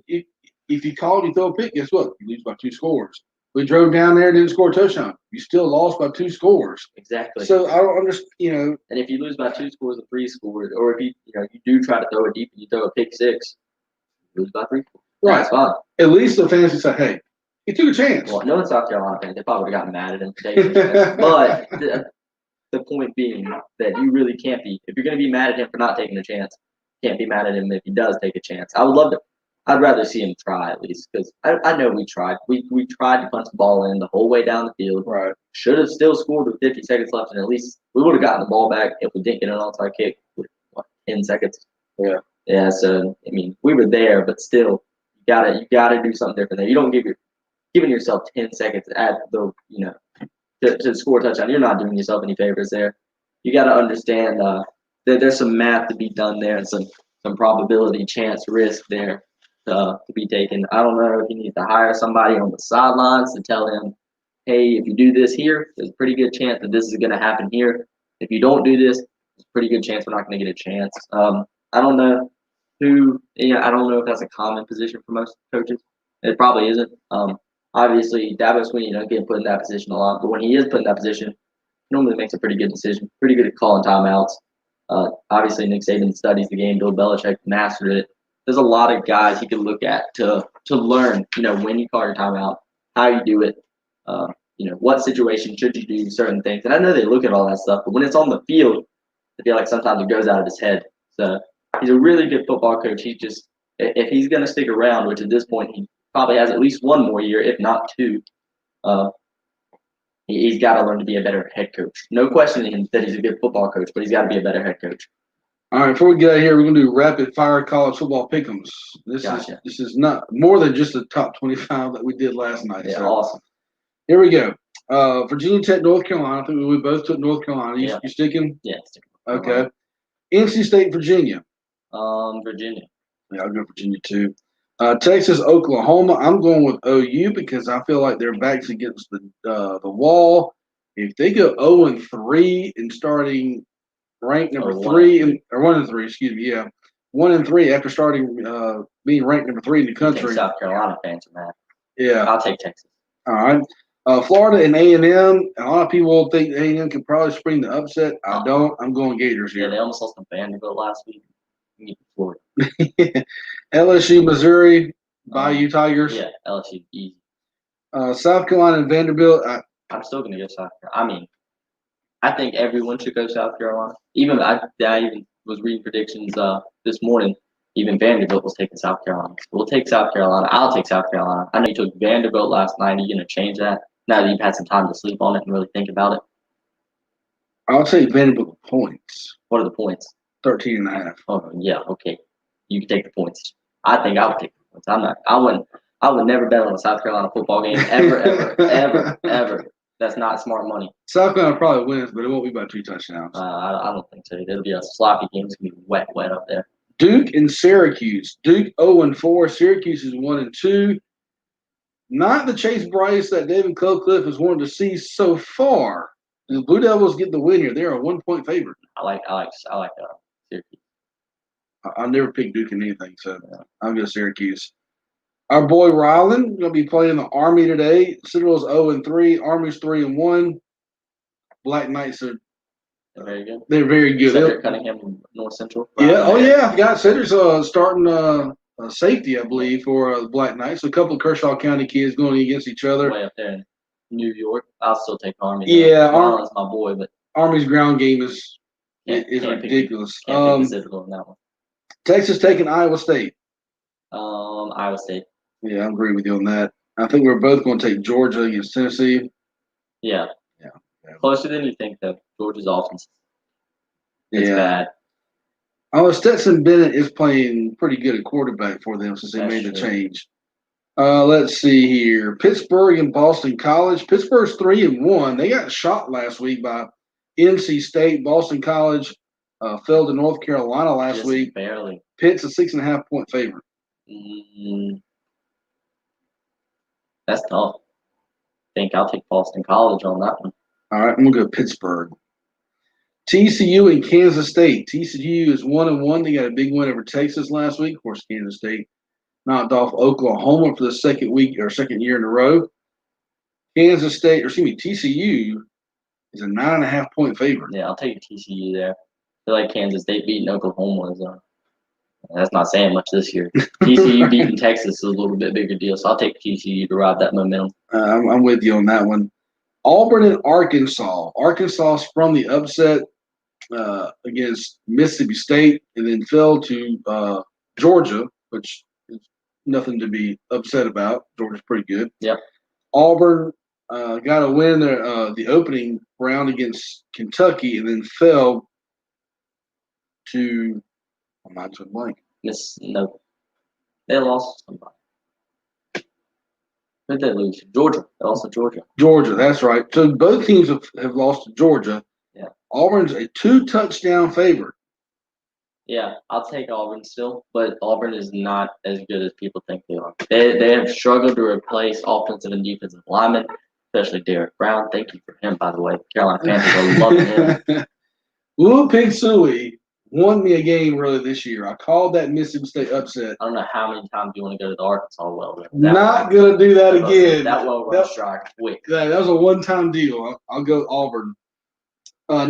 Speaker 1: If you call it, you throw a pick, guess what? You lose by 2 scores. We drove down there and didn't score a touchdown. You still lost by 2 scores.
Speaker 2: Exactly.
Speaker 1: So I don't understand,
Speaker 2: And if you lose by 2 scores or 3 scores, or if you do try to throw it deep and you throw a pick six, you lose by 3 scores.
Speaker 1: Right.
Speaker 2: That's fine.
Speaker 1: At least the fans would say, hey, he took a chance.
Speaker 2: Well, no in South Carolina fans, they probably would have gotten mad at him today. But the point being that you really can't be, if you're going to be mad at him for not taking a chance, you can't be mad at him if he does take a chance. I'd rather see him try at least, because I know we tried. We tried to punch the ball in the whole way down the field.
Speaker 1: Right.
Speaker 2: Should have still scored with 50 seconds left, and at least we would have gotten the ball back if we didn't get an onside kick with 10 seconds.
Speaker 1: Yeah.
Speaker 2: Yeah. So I mean, we were there, but still, you gotta do something different there. You don't giving yourself 10 seconds at the to score a touchdown. You're not doing yourself any favors there. You got to understand that there's some math to be done there and some probability, chance, risk there to be taken. I don't know if you need to hire somebody on the sidelines to tell him, hey, if you do this here, there's a pretty good chance that this is going to happen here. If you don't do this, there's a pretty good chance we're not going to get a chance. I don't know I don't know if that's a common position for most coaches. It probably isn't. Obviously, Dabo Swinney doesn't get put in that position a lot, but when he is put in that position, he normally makes a pretty good decision, pretty good at calling timeouts. Obviously, Nick Saban studies the game. Bill Belichick mastered it. There's a lot of guys he could look at to learn, when you call your timeout, how you do it, what situation should you do certain things. And I know they look at all that stuff, but when it's on the field, I feel like sometimes it goes out of his head. So he's a really good football coach. He's just, if he's going to stick around, which at this point he probably has at least 1 more year, if not 2, he's got to learn to be a better head coach. No questioning that he's a good football coach, but he's got to be a better head coach.
Speaker 1: All right, before we get out of here, we're going to do rapid fire college football pick'ems. This is not more than just the top 25 that we did last night.
Speaker 2: Yeah,
Speaker 1: so.
Speaker 2: Awesome.
Speaker 1: Here we go. Virginia Tech, North Carolina. I think we both took North Carolina. You sticking?
Speaker 2: Yeah.
Speaker 1: Okay. NC State, Virginia.
Speaker 2: Virginia.
Speaker 1: Yeah, I'll go Virginia too. Texas, Oklahoma. I'm going with OU because I feel like their backs against the wall. If they go 0-3 and starting ranked number 3 or 1-3, excuse me, yeah, 1-3 after starting being ranked number 3 in the country.
Speaker 2: South Carolina fans are mad.
Speaker 1: Yeah,
Speaker 2: I'll take Texas.
Speaker 1: All right. Florida and A&M. A lot of people think A&M can probably spring the upset. I don't. I'm going Gators here.
Speaker 2: Yeah, they almost lost to Vanderbilt last week. Florida.
Speaker 1: LSU, Missouri, Bayou Tigers.
Speaker 2: Yeah, LSU easy.
Speaker 1: South Carolina and Vanderbilt.
Speaker 2: I'm still going to go South Carolina. I mean, I think everyone should go South Carolina. Even I even was reading predictions this morning. Even Vanderbilt was taking South Carolina. So we'll take South Carolina. I'll take South Carolina. I know you took Vanderbilt last night. Are you going to change that now that you've had some time to sleep on it and really think about it?
Speaker 1: I'll take Vanderbilt points.
Speaker 2: What are the points?
Speaker 1: 13.5.
Speaker 2: Oh yeah, okay. You can take the points. I think I would take the points. I would never bet on a South Carolina football game ever. That's not smart money.
Speaker 1: South Carolina probably wins, but it won't be by 2 touchdowns.
Speaker 2: I don't think so. It'll be a sloppy game. It's gonna be wet up there.
Speaker 1: Duke and Syracuse. Duke 0-4. Syracuse is 1-2. Not the Chase Bryce that David Cutcliffe has wanted to see so far. The Blue Devils get the win here. They're a 1-point favorite.
Speaker 2: I like Syracuse.
Speaker 1: I'll never pick Duke in anything, so I'll go Syracuse. Our boy Ryland going to be playing the Army today. Citadel's 0-3. Army's 3-1. Black Knights are
Speaker 2: very good.
Speaker 1: They're very good.
Speaker 2: Cedric Cunningham from North Central.
Speaker 1: Yeah. Oh yeah. I got Cedric's starting safety, I believe, for the Black Knights. A couple of Kershaw County kids going against each other.
Speaker 2: Way up there in New York. I'll still take Army.
Speaker 1: Yeah,
Speaker 2: Ryland's my boy, but
Speaker 1: Army's ground game is ridiculous.
Speaker 2: Can't pick Citadel in that one.
Speaker 1: Texas taking Iowa State.
Speaker 2: Iowa State.
Speaker 1: Yeah, I agree with you on that. I think we're both going to take Georgia against Tennessee.
Speaker 2: Yeah. Closer than you think, though. Georgia's offense. It's
Speaker 1: Yeah.
Speaker 2: bad.
Speaker 1: Oh, Stetson Bennett is playing pretty good at quarterback for them since they made the change. Let's see here. Pittsburgh and Boston College. Pittsburgh's 3-1. They got shot last week by NC State. Boston College fell to North Carolina last week.
Speaker 2: Barely.
Speaker 1: Pitt's a 6.5-point favorite.
Speaker 2: That's tough. I think I'll take Boston College on that one.
Speaker 1: All right, I'm going to go Pittsburgh. TCU and Kansas State. TCU is 1-1. They got a big win over Texas last week. Of course, Kansas State knocked off Oklahoma for the second year in a row. Kansas State, or excuse me, TCU is a 9.5-point favorite.
Speaker 2: Yeah, I'll take TCU there. I feel like Kansas State beating Oklahoma is that's not saying much this year. TCU beating Texas is a little bit bigger deal, so I'll take TCU to ride that momentum.
Speaker 1: I'm with you on that one. Auburn and Arkansas. Arkansas sprung the upset against Mississippi State and then fell to Georgia, which is nothing to be upset about. Georgia's pretty good.
Speaker 2: Yep.
Speaker 1: Auburn got a win the opening round against Kentucky and then fell to – I'm not too blank.
Speaker 2: No. They lost somebody. Who did they lose? Georgia. They lost to Georgia.
Speaker 1: Georgia, that's right. So both teams have lost to Georgia.
Speaker 2: Yeah.
Speaker 1: Auburn's a 2-touchdown favorite.
Speaker 2: Yeah, I'll take Auburn still, but Auburn is not as good as people think they are. They have struggled to replace offensive and defensive linemen, especially Derek Brown. Thank you for him, by the way. Carolina Panthers are loving him.
Speaker 1: Lou Pig Sooie won me a game really this year. I called that Mississippi State upset.
Speaker 2: I don't know how many times you want to go to the Arkansas well.
Speaker 1: Not going to do that again.
Speaker 2: That well run strike quick.
Speaker 1: That was a one-time deal. I'll go Auburn.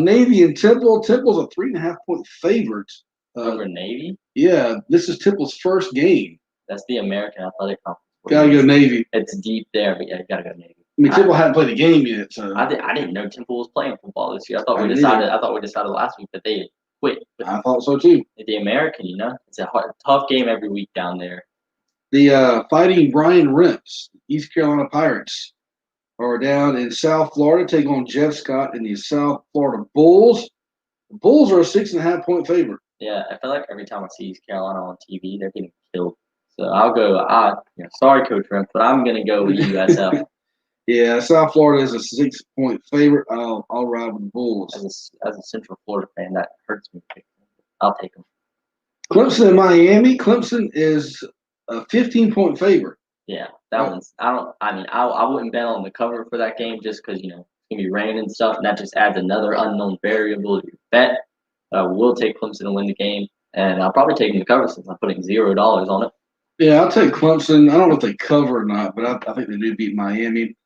Speaker 1: Navy and Temple. Temple's a 3.5-point favorite.
Speaker 2: Over Navy?
Speaker 1: Yeah, this is Temple's first game.
Speaker 2: That's the American Athletic Conference.
Speaker 1: Gotta go Navy.
Speaker 2: It's deep there, but yeah, you gotta go Navy.
Speaker 1: I mean, Temple hadn't played a game yet, so
Speaker 2: I didn't know Temple was playing football this year. I thought we decided last week that they quit.
Speaker 1: I thought so too.
Speaker 2: The American, it's a tough game every week down there.
Speaker 1: The Fighting Brian Rimps, East Carolina Pirates, are down in South Florida, taking on Jeff Scott and the South Florida Bulls. The Bulls are a 6.5-point favorite.
Speaker 2: Yeah, I feel like every time I see East Carolina on TV, they're getting killed. So I'll go. Sorry, Coach Rimp, but I'm gonna go with USF.
Speaker 1: Yeah, South Florida is a 6-point favorite. I'll ride with the Bulls.
Speaker 2: As a Central Florida fan, that hurts me. I'll take them.
Speaker 1: Clemson and Miami. Clemson is a 15-point favorite.
Speaker 2: Yeah, that one's. I wouldn't bet on the cover for that game just because it's gonna be rain and stuff, and that just adds another unknown variable to your bet. We'll take Clemson to win the game, and I'll probably take them to cover since I'm putting $0 on it.
Speaker 1: Yeah, I'll take Clemson. I don't know if they cover or not, but I think they do beat Miami.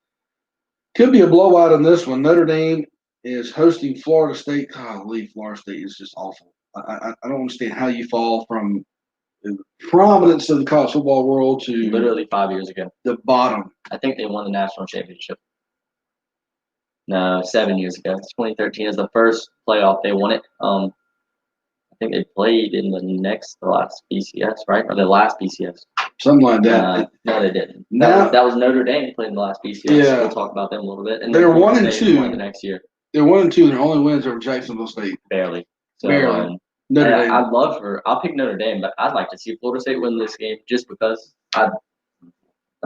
Speaker 1: Could be a blowout in this one. Notre Dame is hosting Florida State. Golly, Florida State is just awful. I don't understand how you fall from the prominence of the college football world to
Speaker 2: literally 5 years ago.
Speaker 1: The bottom.
Speaker 2: I think they won the national championship. No, 7 years ago. 2013 is the first playoff they won it. I think they played in the last BCS, right? Or the last BCS.
Speaker 1: Something like that.
Speaker 2: No, they didn't.
Speaker 1: Now,
Speaker 2: that was Notre Dame played in the last BCS.
Speaker 1: Yeah.
Speaker 2: So we'll talk about them a little bit. And
Speaker 1: they're 1-2
Speaker 2: the next year.
Speaker 1: They're 1-2. Their only wins are Jacksonville State.
Speaker 2: Barely. So,
Speaker 1: Barely. Notre Dame.
Speaker 2: I'd love for. I'll pick Notre Dame, but I'd like to see Florida State win this game just because I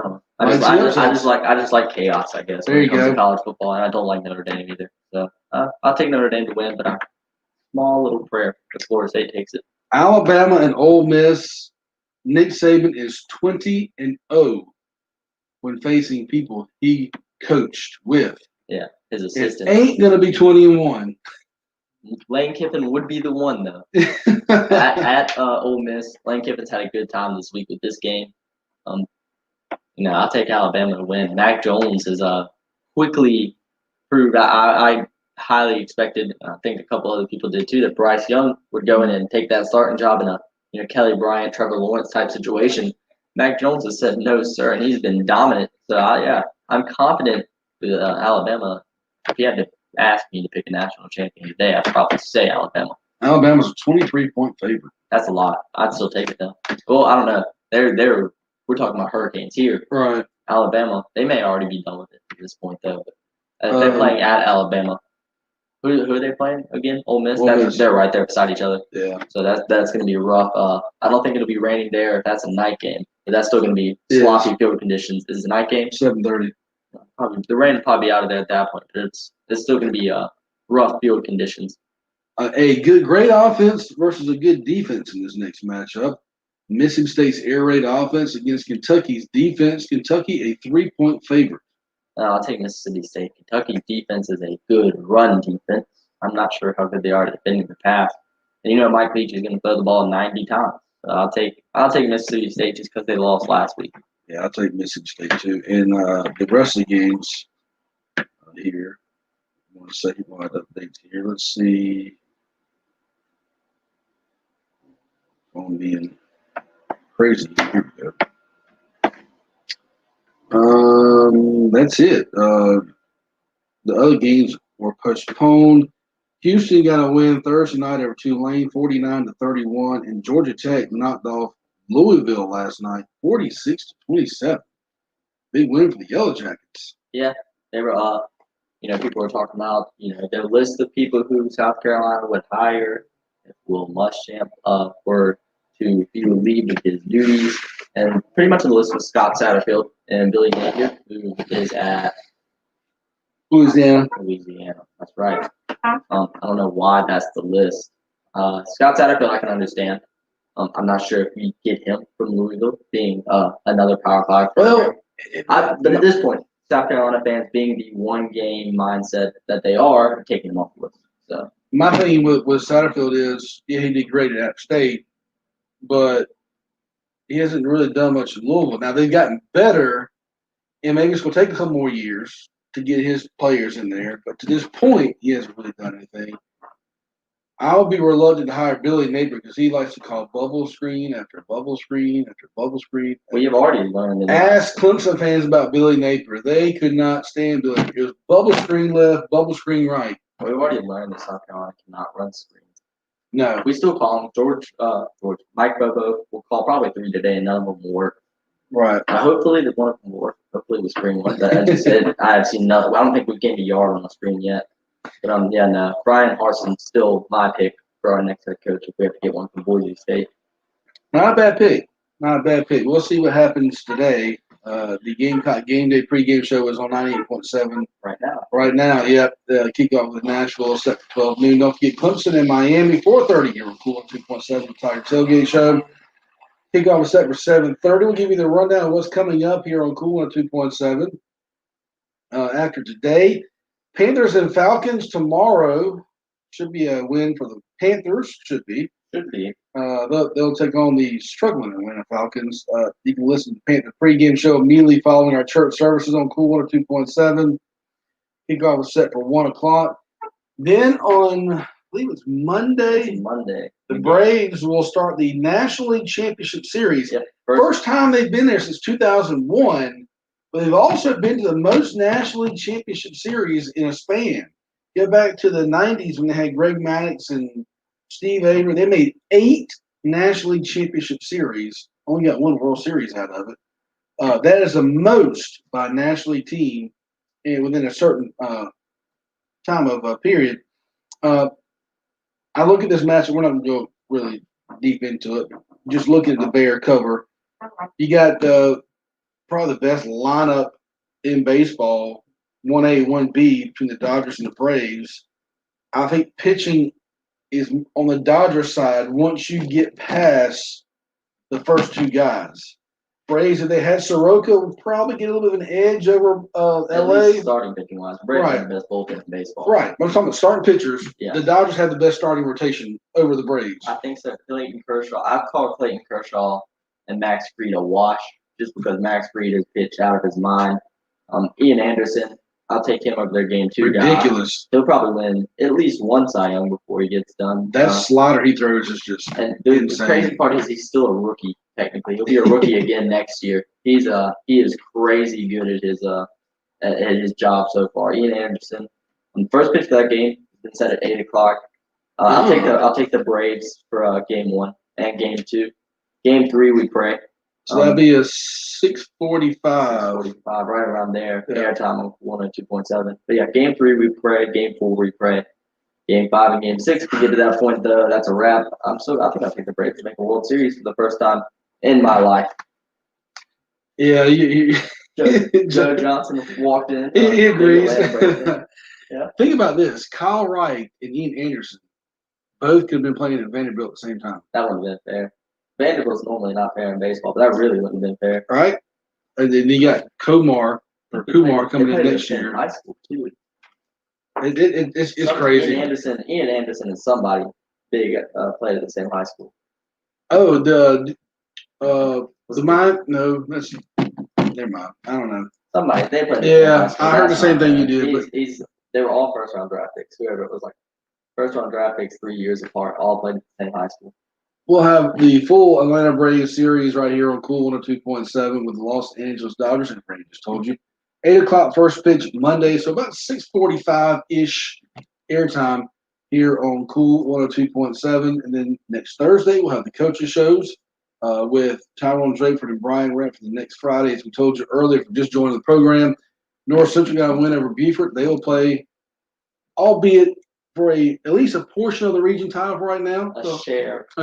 Speaker 2: don't know. I just like chaos, I guess.
Speaker 1: There you go.
Speaker 2: When it comes to college football, and I don't like Notre Dame either. So I'll take Notre Dame to win, but a small little prayer if Florida State takes it.
Speaker 1: Alabama and Ole Miss. Nick Saban is 20-0 when facing people he coached with.
Speaker 2: Yeah, his assistant.
Speaker 1: It ain't gonna be 20-1.
Speaker 2: Lane Kiffin would be the one though. at Ole Miss, Lane Kiffin's had a good time this week with this game. I'll take Alabama to win. Mac Jones has quickly proved. I highly expected. I think a couple other people did too. That Bryce Young would go in and take that starting job in a Kelly Bryant, Trevor Lawrence type situation. Mac Jones has said no, sir, and he's been dominant. So I'm confident with Alabama. If you had to ask me to pick a national champion today, I'd probably say Alabama.
Speaker 1: Alabama's a 23-point favorite.
Speaker 2: That's a lot. I'd still take it though. Well, I don't know. We're talking about Hurricanes here.
Speaker 1: Right.
Speaker 2: Alabama, they may already be done with it at this point though. But they're playing at Alabama. Who are they playing again? Ole Miss. They're right there beside each other.
Speaker 1: Yeah.
Speaker 2: So that's going to be rough. I don't think it'll be raining there if that's a night game. But that's still going to be sloppy field conditions. Is it a night game?
Speaker 1: 7:30.
Speaker 2: Probably the rain will probably be out of there at that point. But it's still going to be rough field conditions.
Speaker 1: A great offense versus a good defense in this next matchup. Mississippi State's air raid offense against Kentucky's defense. Kentucky a 3-point favorite.
Speaker 2: I'll take Mississippi State. Kentucky's defense is a good run defense. I'm not sure how good they are defending the pass. And Mike Leach is going to throw the ball 90 times. So I'll take Mississippi State just because they lost last week.
Speaker 1: Yeah, I'll take Mississippi State too. And the rest of the games, here. I want to say what updates here. Let's see. On being crazy. Here we go. That's it. The other games were postponed. Houston got a win Thursday night over Tulane, 49-31, and Georgia Tech knocked off Louisville last night, 46-27. Big win for the Yellow Jackets.
Speaker 2: Yeah, they were. People were talking about their list of people who South Carolina would hire if Will Muschamp were to be relieved of his duties, and pretty much the list was Scott Satterfield and Billy Napier, who is at
Speaker 1: Louisiana.
Speaker 2: That's right. I don't know why that's the list. Scott Satterfield, I can understand. I'm not sure if we get him from Louisville, being another Power 5.
Speaker 1: Well,
Speaker 2: but at this point, South Carolina fans, being the one-game mindset that they are, taking him off the list. So
Speaker 1: my thing with Satterfield is, yeah, he did great at App State, but he hasn't really done much in Louisville. Now they've gotten better, and maybe it's going to take a couple more years to get his players in there. But to this point, he hasn't really done anything. I'll be reluctant to hire Billy Napier because he likes to call bubble screen after bubble screen after bubble screen.
Speaker 2: Well, you've already learned.
Speaker 1: Ask Clemson fans about Billy Napier. They could not stand Billy Napier. It was bubble screen left, bubble screen right.
Speaker 2: We've already learned that South Carolina cannot run screens.
Speaker 1: No.
Speaker 2: We still call him Mike Bobo. We'll call probably 3 today, and none of them will work.
Speaker 1: Right.
Speaker 2: Hopefully the one of them will work. Hopefully the screen one. But I just said I have seen nothing. I don't think we've gained a yard on the screen yet. But no. Brian Harson's still my pick for our next head coach if we have to get one from Boise State.
Speaker 1: Not a bad pick. Not a bad pick. We'll see what happens today. The Gamecock Game Day pregame show is on 98.7. Right now, yep. The kickoff with Nashville set for 12 noon. Don't forget Clemson and Miami, 4:30 here on Cool 2.7, the Tiger Tailgate Show. Kickoff is set for 7:30. We'll give you the rundown of what's coming up here on Cool 2.7. After today, Panthers and Falcons tomorrow. Should be a win for the Panthers. Should be. They'll take on the struggling Atlanta Falcons. You can listen to the Panther pregame show immediately following our church services on Cool 102.7. Kickoff is set for 1 o'clock. Then on, I believe it's Monday, the Braves will start the National League Championship Series.
Speaker 2: Yeah,
Speaker 1: First time they've been there since 2001, but they've also been to the most National League Championship Series in a span. Go back to the 90s when they had Greg Maddux and Steve Avery. They made 8 National League Championship Series. Only got 1 World Series out of it. That is the most by a National League team within a certain time of period. I look at this match, and we're not going to go really deep into it. Just look at the Bear cover. You got probably the best lineup in baseball, 1A, 1B, between the Dodgers and the Braves. I think pitching is on the Dodgers side once you get past the first 2 guys. Braves, if they had Soroka, would probably get a little bit of an edge over LA.
Speaker 2: Starting pitching wise, Braves have the best bullpen in baseball.
Speaker 1: Right. But I'm talking about starting pitchers.
Speaker 2: Yeah.
Speaker 1: The Dodgers had the best starting rotation over the Braves.
Speaker 2: I think so. Clayton Kershaw. I've called Clayton Kershaw and Max Fried a wash just because Max Fried has pitched out of his mind. Ian Anderson, I'll take him over their game 2 guy.
Speaker 1: Ridiculous.
Speaker 2: He'll probably win at least 1 Cy Young before he gets done.
Speaker 1: That slider he throws is just
Speaker 2: the crazy part is he's still a rookie. Technically, he'll be a rookie again next year. He is crazy good at his job so far. Ian Anderson. The first pitch of that game has been set at 8 o'clock. I'll take the Braves for game 1 and game 2. Game 3 we pray.
Speaker 1: So that'd be a 6:45.
Speaker 2: 6:45, right around there. Yeah. Airtime on 102.7. But yeah, game 3 we pray. Game 4 we pray. Game 5 and game 6. If we get to that point, though, that's a wrap. I think I'll take the Braves to make a World Series for the first time in my life.
Speaker 1: Yeah,
Speaker 2: Joe Johnson walked in.
Speaker 1: He agrees.
Speaker 2: Yeah.
Speaker 1: Think about this: Kyle Wright and Ian Anderson both could have been playing at Vanderbilt at the same time.
Speaker 2: That wouldn't have been fair. Vanderbilt's normally not fair in baseball, but that really wouldn't have been fair.
Speaker 1: Right? And then you got Kumar coming in next year.
Speaker 2: In high school too.
Speaker 1: It's crazy.
Speaker 2: Ian Anderson is somebody big played at the same high school.
Speaker 1: Oh, the mine? No, that's never mind. I don't know.
Speaker 2: Somebody they played.
Speaker 1: Yeah, I heard the same thing you did.
Speaker 2: They were all first round draft picks. Whoever it was, like first round draft picks 3 years apart, all played at the same high school.
Speaker 1: We'll have the full Atlanta Braves series right here on Cool 102.7 with the Los Angeles Dodgers, and Brady just told you. 8 o'clock first pitch Monday, so about 6:45-ish airtime here on Cool 102.7. And then next Thursday, we'll have the coaches shows with Tyrone Drakeford and Brian Rent for the next Friday. As we told you earlier, if you're just joining the program, North Central got a win over Beaufort. They will play, albeit for at least a portion of the region title right now.
Speaker 2: A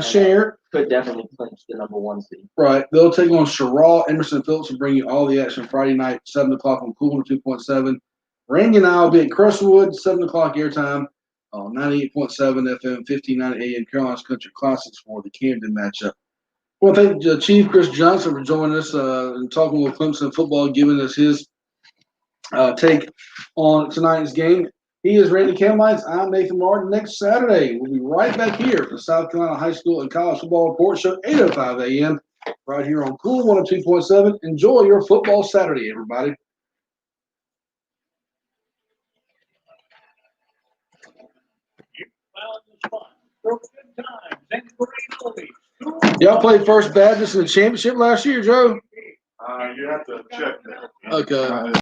Speaker 2: share.
Speaker 1: Could
Speaker 2: definitely clinch the number 1 seed.
Speaker 1: Right. They'll take on Sherrall, Emerson Phillips, and bring you all the action Friday night, 7 o'clock on Cool 2.7. Randy and I will be at Crestwood, 7 o'clock airtime on 98.7 FM, 1590 AM, Carolinas Country Classics for the Camden matchup. I want to thank Chief Chris Johnson for joining us and talking with Clemson football, giving us his take on tonight's game. He is Randy Camlites. I'm Nathan Martin. Next Saturday, we'll be right back here for the South Carolina High School and College Football Report Show, 8:05 a.m., right here on Cool 102.7. Enjoy your football Saturday, everybody. Y'all played First Baptist in the championship last year, Joe?
Speaker 8: You have to check that.
Speaker 1: Okay.